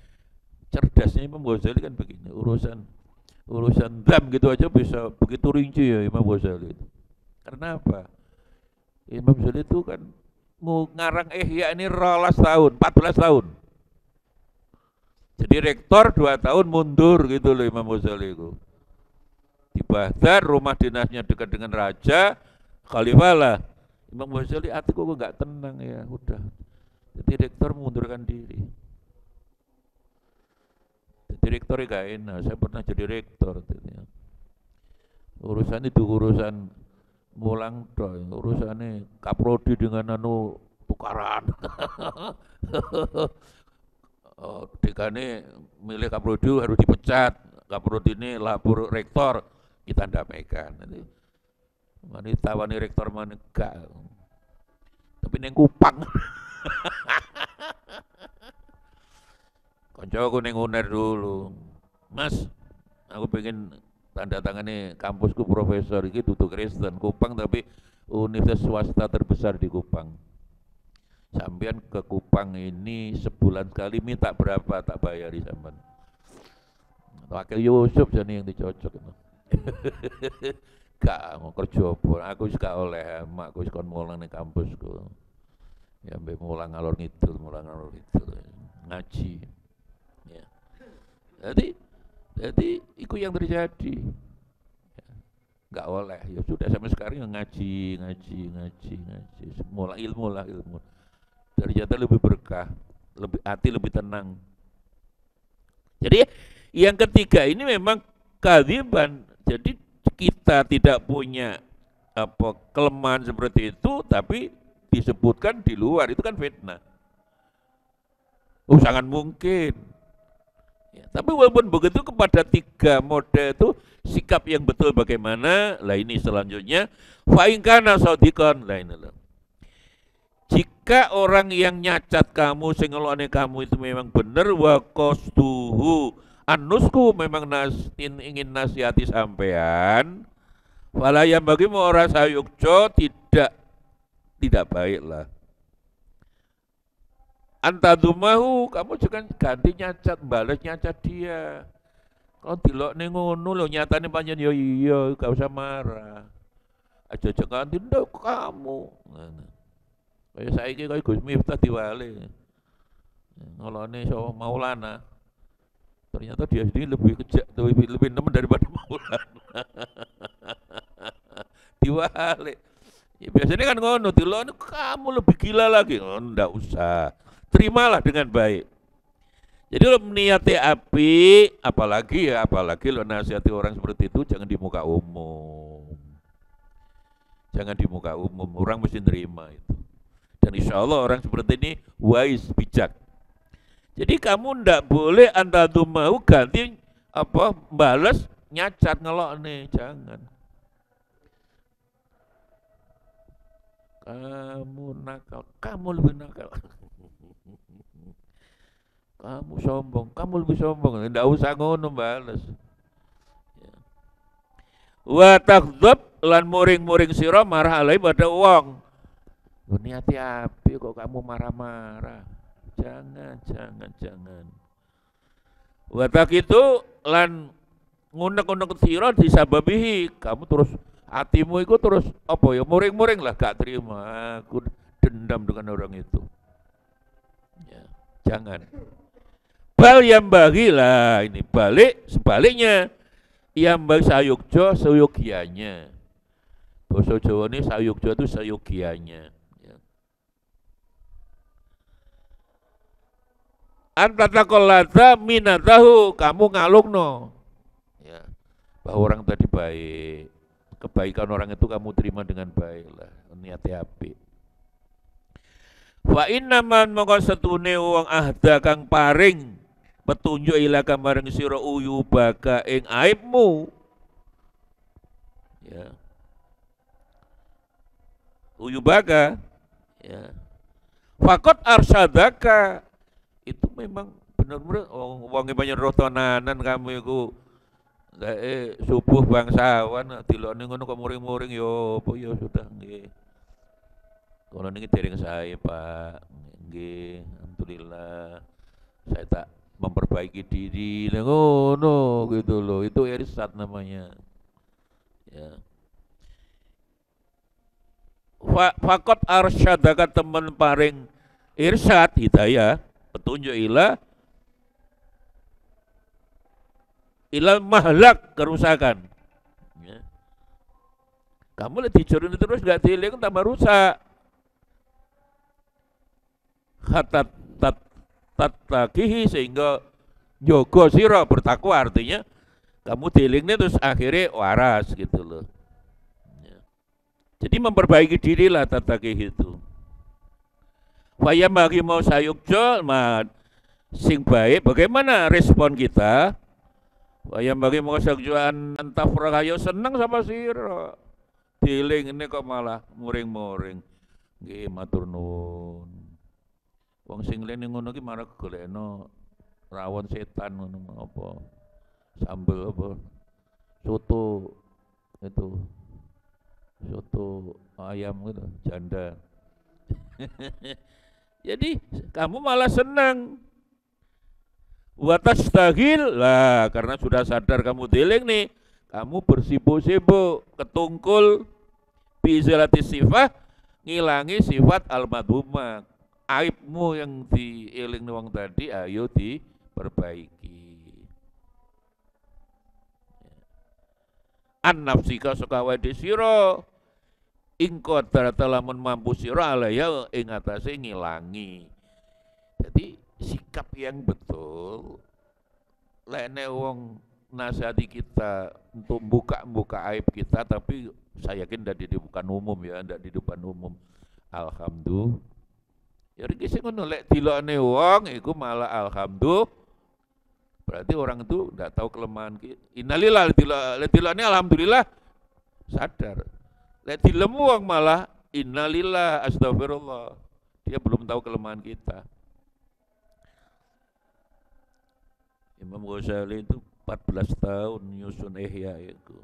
cerdasnya Imam Ghazali kan begini, urusan dam gitu aja bisa begitu rinci ya Imam Ghazali itu. Karena apa? Imam Ghazali itu kan ngarang Ihya ini 12 tahun, 14 tahun. Jadi rektor 2 tahun mundur gitu loh Imam Ghazali itu. Di Baghdad, rumah dinasnya dekat dengan raja, khalifah lah. Imam Ghazali hatiku kok nggak tenang ya, udah. Jadi rektor mengundurkan diri. Jadi rektor gak enak, saya pernah jadi rektor. Urusan itu urusan mulang toh, urusannya kaprodi dengan tukaran. Dekane milih kaprodi harus dipecat, kaprodi ini lapor rektor, kita damaikan. Nanti mani tawani rektor mana gak, tapi neng Kupang. Koncoku neng UNER dulu, Mas, aku pengen tanda tangani kampusku profesor iki dudu Kristen Kupang tapi universitas swasta terbesar di Kupang. Sampean ke Kupang ini sebulan sekali minta berapa tak bayari sampean. Wakil Yusuf jane yang dicocok itu. Gak mau kerja apa, aku wis gak oleh, makku wis kon mulang ning kampusku. Ya mbek mulang ngalor ngidul ngaji. Ya. Jadi itu yang terjadi. Gak oleh, ya sudah sampai sekarang ngaji. Mulai ilmu. Ternyata lebih berkah, lebih hati lebih tenang. Jadi yang ketiga ini memang kadziban. Jadi kita tidak punya kelemahan seperti itu, tapi disebutkan di luar, itu kan fitnah. Sangat mungkin. Ya, tapi walaupun begitu kepada 3 mode itu sikap yang betul bagaimana? Lah ini selanjutnya fa'ingkana sodikon. Lah ini loh. Jika orang yang nyacat kamu, sing ngelokne kamu itu memang benar, wa qasduhu anusku memang ingin nasihati sampean, wala yang bagi ora sayukjo tidak baiklah. Antadumahu kamu juga ganti nyacat, balas nyacat dia. Kalau dilokne ngono lho nyatane panjen yo iya, gak usah marah. Aja ganti ndak kamu. Kayak saiki kaya Gus Miftah diwali. Ngolone so Maulana. Ternyata dia sendiri lebih kejak, lebih nemen daripada Maulana. Diwali. Ya, biasanya kan ngono, dilokne kamu lebih gila lagi. Oh, ndak usah. Terimalah dengan baik. Jadi lo meniati api, apalagi lo nasihati orang seperti itu jangan di muka umum. Jangan di muka umum, orang mesti nerima itu. Dan insya Allah orang seperti ini wise, bijak. Jadi kamu ndak boleh antadu mau ganti balas nyacat ngelok nih, jangan. Kamu nakal, kamu lebih nakal. Kamu sombong, kamu lebih sombong. Ndak usah ngono balas. Wa takdzab lan muring-muring sira marah alai pada wong. Niati api kok kamu marah-marah. Jangan. Watak itu lan ngunek-ngunek sira disababihi, kamu terus hatimu itu terus muring-muring lah, gak terima, aku dendam dengan orang itu. Ya, jangan. Bal yang bagilah ini balik sebaliknya, yang bagi sayukjo seyugianya. Basa Jawa ini sayukja itu sayogianya. Ya. Anta taqallata minatahu, kamu ngalungno. Ya. Bahwa orang tadi baik. Kebaikan orang itu kamu terima dengan baik lah. Niatnya apik. Wa inna man mongko setune wong ahda kang paring petunjuk ila kamaring sira uyubaka ing aibmu. Ya. Uyubaka ya. Fakot arsyadaka itu memang benar-benar wong banyak roh tenanan kamu iku subuh bangsawan dilokne ngono kok muring-muring yo apa ya sudah nggih. Kalau ini dereng saya Pak, nggih, alhamdulillah saya tak memperbaiki diri, ngono gitu loh, itu irsad namanya. Ya. Fakot arsyadaka teman paring irsyad hidayah petunjuk ilal mahlak kerusakan. Ya. Kamu lihat dicurin terus gak dieling tambah rusak. Hatat takihi sehingga jogo siro bertakwa artinya kamu dealingnya terus akhirnya waras gitu loh. Ya. Jadi memperbaiki diri lah tatakih itu. Wayam bagi mau sayukjo, sing baik. Bagaimana respon kita? Wayam bagi mau sayukjoan antafrakayo senang sama siro. Dealing ini kok malah muring-muring. Nggih matur nuwun. Wong sing lene ngono ki marang golekno rawon setan ngono apa sambel apa soto itu soto ayam gitu janda. Jadi kamu malah senang watas tahil lah karena sudah sadar kamu dealing nih, kamu bersibuk-sibuk ketungkul bizalati sifat ngilangi sifat al-madhumah. Aibmu yang dieling wong tadi ayo diperbaiki. An nafsika sukawa di siro ingko lamun mampu siro alaya ing atase ngilangi. Jadi sikap yang betul lene wong nasihati kita untuk buka aib kita, tapi saya yakin tidak di depan umum ya, tidak di depan umum. Alhamdulillah. Ya iki sing ngono lek dilokne wong iku malah alhamdulillah. Berarti orang itu enggak tahu kelemahan kita. Innalillah lek dilokne alhamdulillah sadar. Lek dilemu wong malah innalillah astagfirullah. Dia belum tahu kelemahan kita. Imam Ghazali itu 14 tahun nyusun Ihya itu.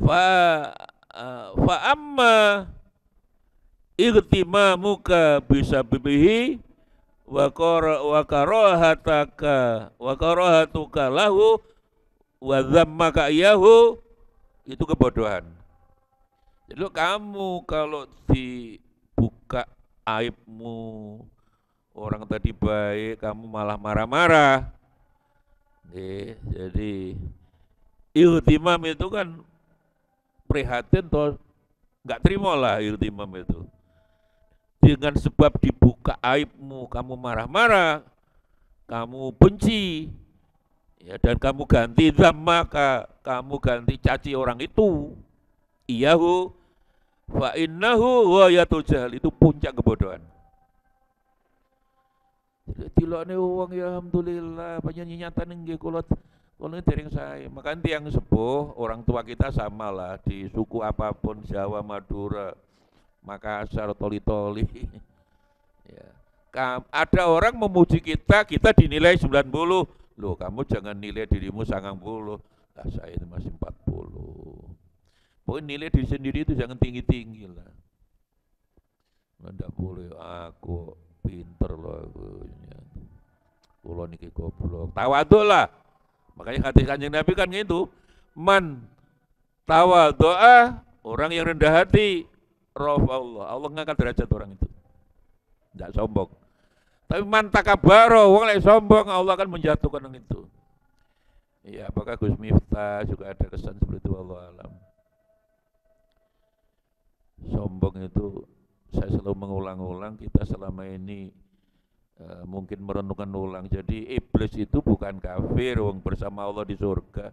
Fa amma igtimamuka bisa bibihi wa karahatuka lahu wa dhammaka iyahu, itu kebodohan. Jadi kamu kalau dibuka aibmu, orang tadi baik kamu malah marah-marah. Jadi ihtimam itu kan prihatin toh, nggak terima lah ihtimam itu. Dengan sebab dibuka aibmu, kamu marah-marah, kamu benci, ya, dan kamu ganti dhammaka, kamu ganti caci orang itu, iyahu, fa innahu ghayatul jahl, itu puncak kebodohan. Dilokne wong ya alhamdulillah, panjenengan nggih kula dereng sae. Makanya tiang sepuh, orang tua kita samalah di suku apapun, Jawa, Madura, Makassar, Toli-Toli. Ya. Ada orang memuji kita, kita dinilai 90. Loh, kamu jangan nilai dirimu 90. Lah saya itu masih 40. Pokoknya nilai diri sendiri itu jangan tinggi-tinggi lah. Nggak boleh aku pinter loh aku. Kulo niki goblok. Tawadhu lah. Makanya hadis Kanjeng Nabi kan gitu. Man tawadhu'a, orang yang rendah hati, rafa'allah, Allah ngangkat derajat orang itu. Enggak sombong. Tapi man takabaro, wong lek sombong Allah akan menjatuhkan orang itu. Ya, apakah Gus Miftah juga ada kesan seperti itu, wallahu alam. Sombong itu saya selalu mengulang-ulang, kita selama ini mungkin merenungkan ulang. Jadi iblis itu bukan kafir, wong bersama Allah di surga.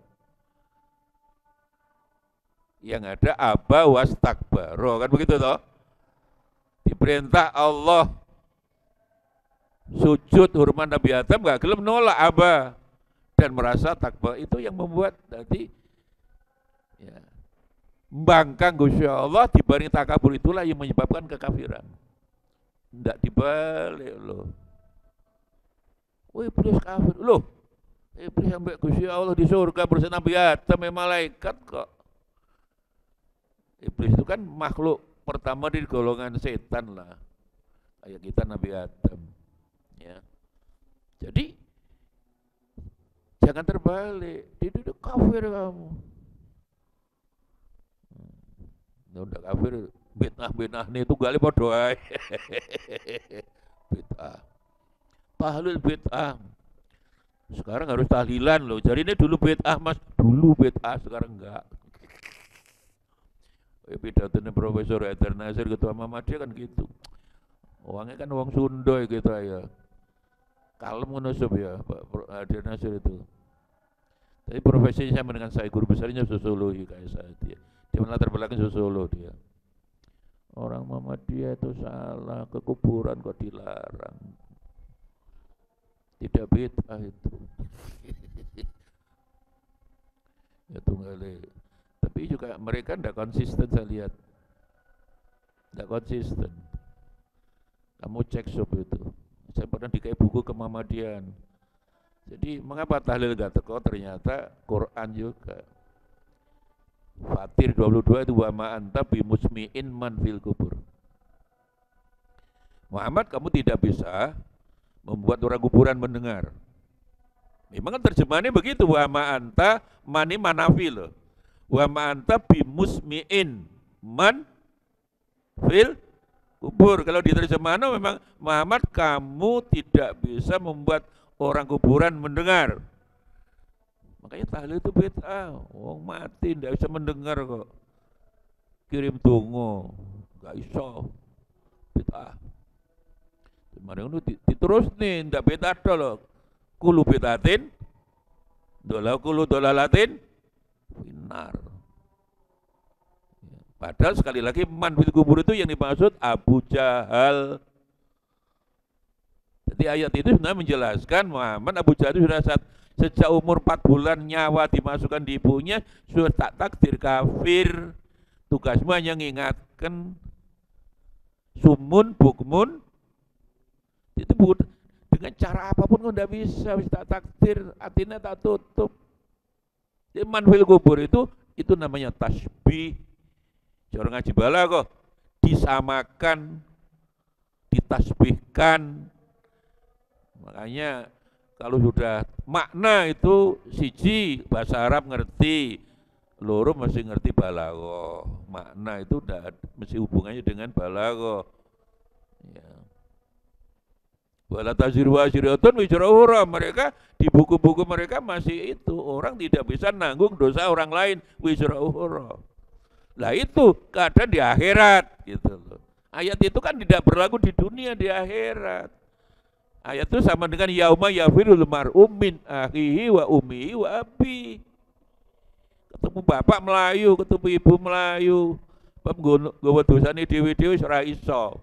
Yang ada aba wastakbaro, kan begitu toh? Diperintah Allah sujud hormat Nabi Adam, gak gelem nolak aba dan merasa takbar. Itu yang membuat tadi ya, membangkang Gusti Allah dibanding takabur, itulah yang menyebabkan kekafiran. Tidak dibalik loh. Oh, iblis kafir loh. Iblis sampai Gusti Allah di surga bersama Nabi Adam, malaikat kok. Iblis itu kan makhluk pertama di golongan setan lah. Kayak kita Nabi Adam. Ya. Jadi jangan terbalik. Dia kafir kamu. Udah kafir, bid'ah nih itu gali podoai. Bid'ah. Tahlil bid'ah. Sekarang harus tahlilan loh. Jadi ini dulu bid'ah Mas, dulu bid'ah, sekarang enggak. Pidatonya Profesor Haidar Nasir Ketua Muhammadiyah kan gitu. Uangnya kan uang Sunda gitu ya. Kalem menusuk ya Pak Haidar Nasir itu. Tapi profesinya sama dengan saya, guru besarnya sosiologi kayak saya dia. Dia latar belakang sosiologi dia. Orang Muhammadiyah itu salah, ke kuburan kok dilarang. Tidak bid'ah itu. Ya tunggal. Tapi juga mereka tidak konsisten, saya lihat. Tidak konsisten. Kamu cek sub itu. Saya pernah dikai buku ke Muhammadiyah. Jadi mengapa tahlil gak teko? Ternyata Quran juga. Fatir 22 itu wa ma anta bimusmi'in man fil kubur. Muhammad, kamu tidak bisa membuat orang kuburan mendengar. Memang kan terjemahannya begitu, wa ma anta mani manafil. Wa ma anta bimusmi'in man fil kubur. Kalau diterjemahkan memang Muhammad, kamu tidak bisa membuat orang kuburan mendengar. Makanya tahlil itu bid'ah. Wong mati tidak bisa mendengar kok. Kirim dongo, enggak iso. Bid'ah. Kemarin itu diterus nih, tidak bid'ah loh. Kulu bid'atin, kulu dolalatin, finar. Padahal sekali lagi man fil kubur itu yang dimaksud Abu Jahal. Jadi ayat itu sebenarnya menjelaskan Muhammad, Abu Jahal itu sudah sejak umur 4 bulan nyawa dimasukkan di ibunya, sudah tak takdir kafir. Tugasmu hanya mengingatkan sumun, bukmun. Itu dengan cara apapun kau tidak bisa tak takdir, hatinya tak tutup. Jadi man fil kubur itu namanya tasbih. Orang ngaji bala kok disamakan, ditasbihkan. Makanya kalau sudah makna itu siji bahasa Arab ngerti, loro mesti ngerti balaghah. Makna itu udah mesti hubungannya dengan balaghah. Ya. Wala taziru waziratun wizra ukhra. Mereka di buku-buku mereka masih itu, orang tidak bisa nanggung dosa orang lain, wizra ukhra. Lah itu keadaan di akhirat gitu loh. Ayat itu kan tidak berlaku di dunia, di akhirat. Ayat itu sama dengan yauma yafirul mar'u min akhihi wa ummihi wa abi. Ketemu bapak melayu, ketemu ibu melayu. Bab nggawa dosane dhewe-dhewe ora iso.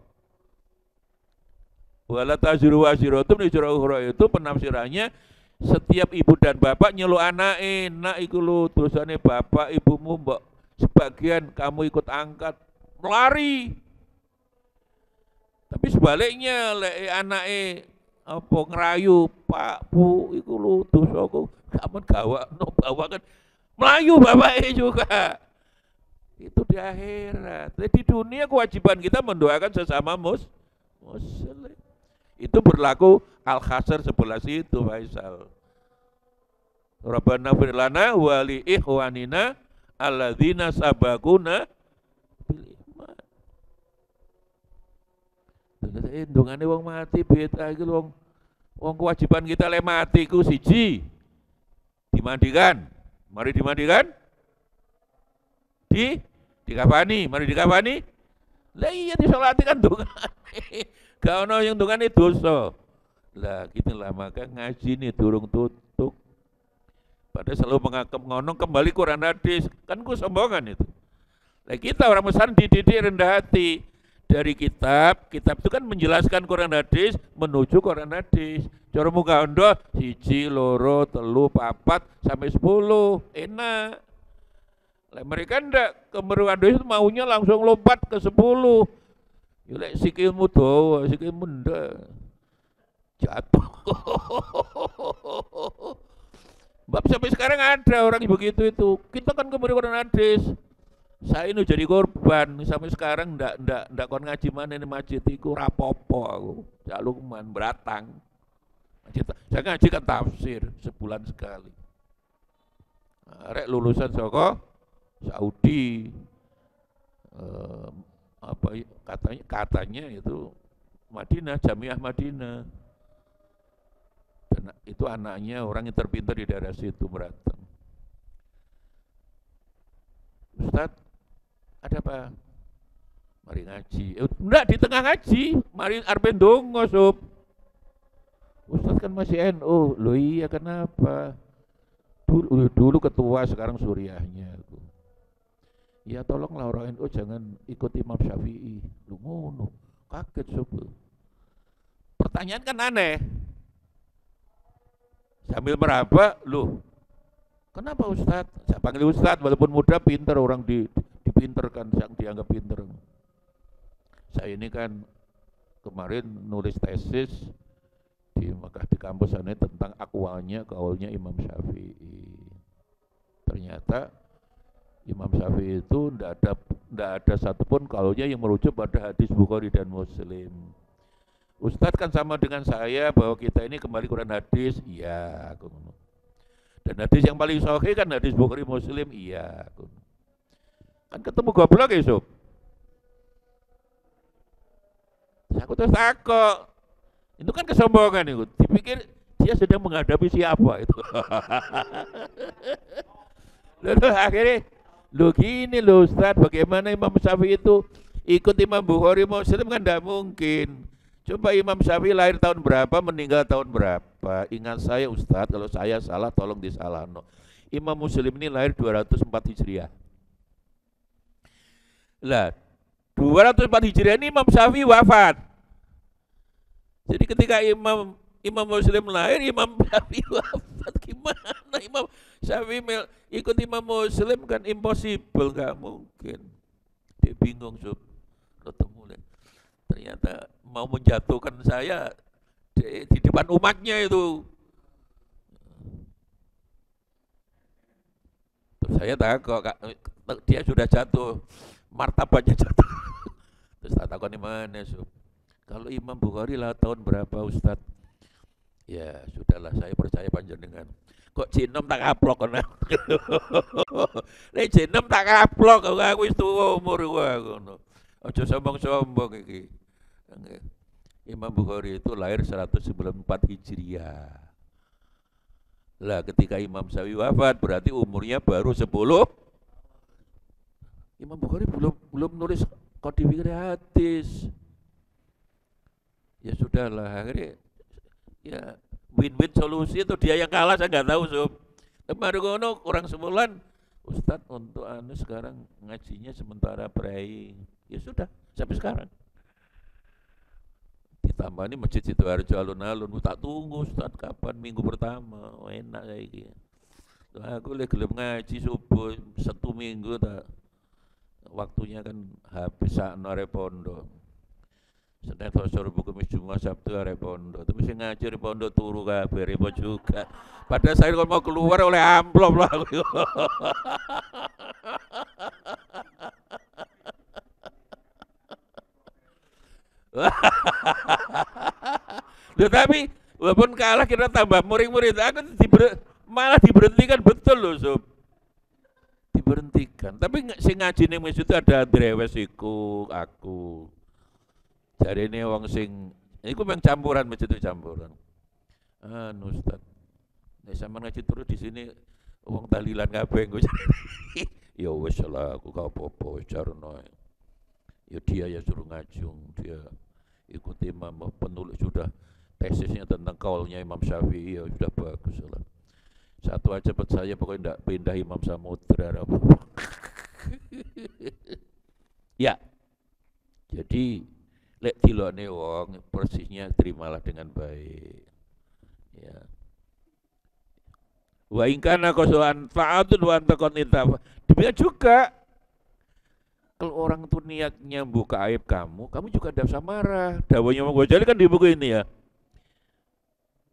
Wala taziru waziratun wizra ukhra itu penafsirannya setiap ibu dan bapak nyeluk anake, nak iku lho dosane bapak ibumu mbok sebagian kamu ikut angkat, lari. Tapi sebaliknya lek anake apa ngerayu, Pak Bu iku lho dosaku, kamu gawakno bawakan melayu bapaknya juga. Itu di akhirat. Di dunia kewajiban kita mendoakan sesama muslim. Itu berlaku Al-Hasr 11 itu, Faisal. Rabbana fir lana wa li ikhwanina alladzina sabaquna bil iman. Ndongane wong mati beda iki wong kewajiban kita lek mati ku siji dimandikan. Mari dimandikan. Dikafani, mari dikafani. Lah iya disolati kan dungane. Gak ono yang dungane dosa. Lah gitulah maka ngaji ini durung tutup. Pada selalu menganggap ngono kembali Quran hadis. Kan ku sombongan itu. Nah kita orang Muslim dididik rendah hati. Dari kitab itu kan menjelaskan Quran hadis menuju Quran hadis. Cara muka ondo 1, 2, 3, 4 sampai 10 enak. Lah mereka ndak kemeruan hadis maunya langsung lompat ke 10. Yulek sikilmu dawa, sikilmu ndak. Jatuh. Bab sampai sekarang ada orang begitu itu. Kita kan kemeruan hadis. Saya ini jadi korban sampai sekarang ndak kon ngaji mana ini masjid iku rapopo aku. Jak luman beratang. Saya ngaji kan tafsir sebulan sekali. Rek lulusan saka Saudi katanya itu Madinah, Jamiah Madinah. Dan itu anaknya orang yang terpintar di daerah situ beratang. Ustaz, ada apa? Mari ngaji. Enggak di tengah ngaji, mari arep ndonga, Sob. Ustaz kan masih NU. Loh iya kenapa? Dulu ketua, sekarang suriahnya. Ya tolonglah orang NU jangan ikut Imam Syafi'i. Lu ngono, kaget Sob. Pertanyaan kan aneh. Sambil meraba, loh kenapa Ustaz? Saya panggil Ustaz, walaupun muda pinter, orang dipinterkan, yang dianggap pinter. Saya ini kan kemarin nulis tesis di kampus sana tentang akwalnya, kaulnya Imam Syafi'i. Ternyata Imam Syafi'i itu tidak ada satupun kaulnya yang merujuk pada hadis Bukhari dan Muslim. Ustadz kan sama dengan saya bahwa kita ini kembali Quran hadis, iya. Dan hadis yang paling sahih kan hadis Bukhari Muslim, iya. Kan ketemu goblok ya Sob. Aku terus takut. Itu kan kesombongan itu. Dipikir dia sedang menghadapi siapa itu. Lalu akhirnya, lo gini lo Ustadz, bagaimana Imam Syafi'i itu ikut Imam Bukhari Muslim kan tidak mungkin. Coba Imam Syafi'i lahir tahun berapa, meninggal tahun berapa. Ingat saya Ustadz, kalau saya salah tolong disalahno. Imam Muslim ini lahir 204 Hijriah. Lah, 204 Hijriah ini Imam Syafi'i wafat. Jadi ketika Imam Muslim lahir, Imam Syafi'i wafat. Gimana Imam Syafi'i ikut Imam Muslim kan impossible, gak mungkin. Dia bingung Sob. Ketemu lihat. Ternyata mau menjatuhkan saya di depan umatnya itu. Terus saya takut, dia sudah jatuh, martabatnya jatuh. Terus tak takut di mana, Sob. Kalau Imam Bukhari lah tahun berapa Ustadz? Ya sudahlah, saya percaya panjenengan. Kok jinom tak kaplok kan? Nek jinom tak kaplok, aku wis tuwa umur aku. Aja sombong-sombong iki. Imam Bukhari itu lahir 194 Hijriah. Lah ketika Imam Syafi'i wafat berarti umurnya baru 10. Imam Bukhari belum nulis kodifikasi hadis. Ya sudahlah, akhirnya ya win-win solusi itu dia yang kalah, saya nggak tahu Sob. Kemarin kono kurang sebulan, Ustadz untuk sekarang ngajinya sementara prai. Ya sudah, sampai sekarang. Ditambah ini Masjid Sidoarjo alun-alun, tak tunggu Ustaz kapan minggu pertama, enak kayak gini. Aku lagi gelem ngaji subuh 1 minggu tak, waktunya kan habis sakno arep pondok. Senin Selasa Rabu Kamis Jumat Sabtu arep pondok. Tapi sing ngaji arep pondok turu kabeh repot juga. Padahal saya kalau mau keluar oleh amplop lah. Loh, tapi walaupun kalah kita tambah murid-murid, aku malah diberhentikan betul loh Sob. Diberhentikan. Tapi sing ngaji ning masjid itu ada drewes iku aku. Jarine wong sing iku memang campuran, masjid itu campuran. Ustaz. Nek sampean ngaji terus di sini wong tahlilan kabeh engko. Ya wis lah aku gak apa-apa jarno. Ya dia ya suruh ngajung, dia ikuti imam penulis sudah tesisnya tentang kaulnya Imam Syafi'i ya sudah bagus lah. Satu aja buat saya pokoknya tidak pindah Imam Samudra. Ya, jadi lek dilokne wong persisnya terimalah dengan baik. Ya. Wa in kana qaswan fa'atun wa antakon intafa. Demikian juga kalau orang tuh niatnya buka aib kamu, kamu juga tidak usah marah. Dawanya Imam Ghazali kan di buku ini ya.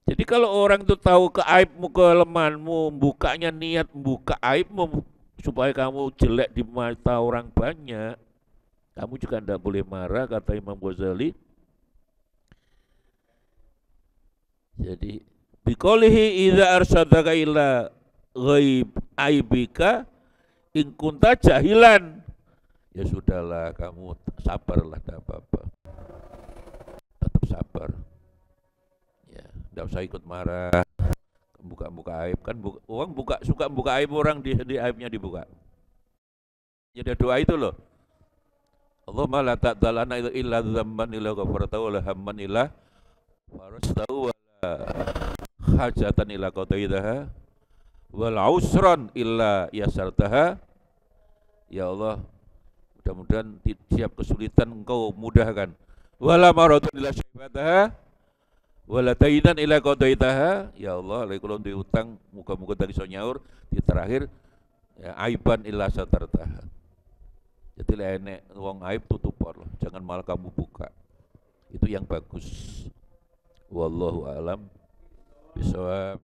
Jadi kalau orang itu tahu keaibmu, kelemahanmu, bukanya niat buka aibmu supaya kamu jelek di mata orang banyak, kamu juga tidak boleh marah, kata Imam Ghazali. Jadi biqaulihi idza arsyadaka ila ghaib aibika in kunta jahilan. Ya sudahlah, kamu sabarlah, tidak apa-apa. Tetap sabar. Ya, tidak usah ikut marah. Buka-buka aib kan orang suka buka aib orang di aibnya dibuka. Ya ada doa itu loh. Allahumma la ta'dalana illa dzamban illa ghafartahu wa la hamman illa farastahu wa la hajatan illa qadaitaha wa la usran illa yasartaha. Ya Allah, mudah-mudahan tiap kesulitan engkau mudahkan. Wala maradun illa syafataha wala dainan ila qadaitaha. Ya Allah, lek kula duwe utang muga-muga dari iso nyaur di terakhir ya, aiban illa satartaha. Jadi lek enek wong aib tutup loh, jangan malah kamu buka. Itu yang bagus. Wallahu alam bisawab.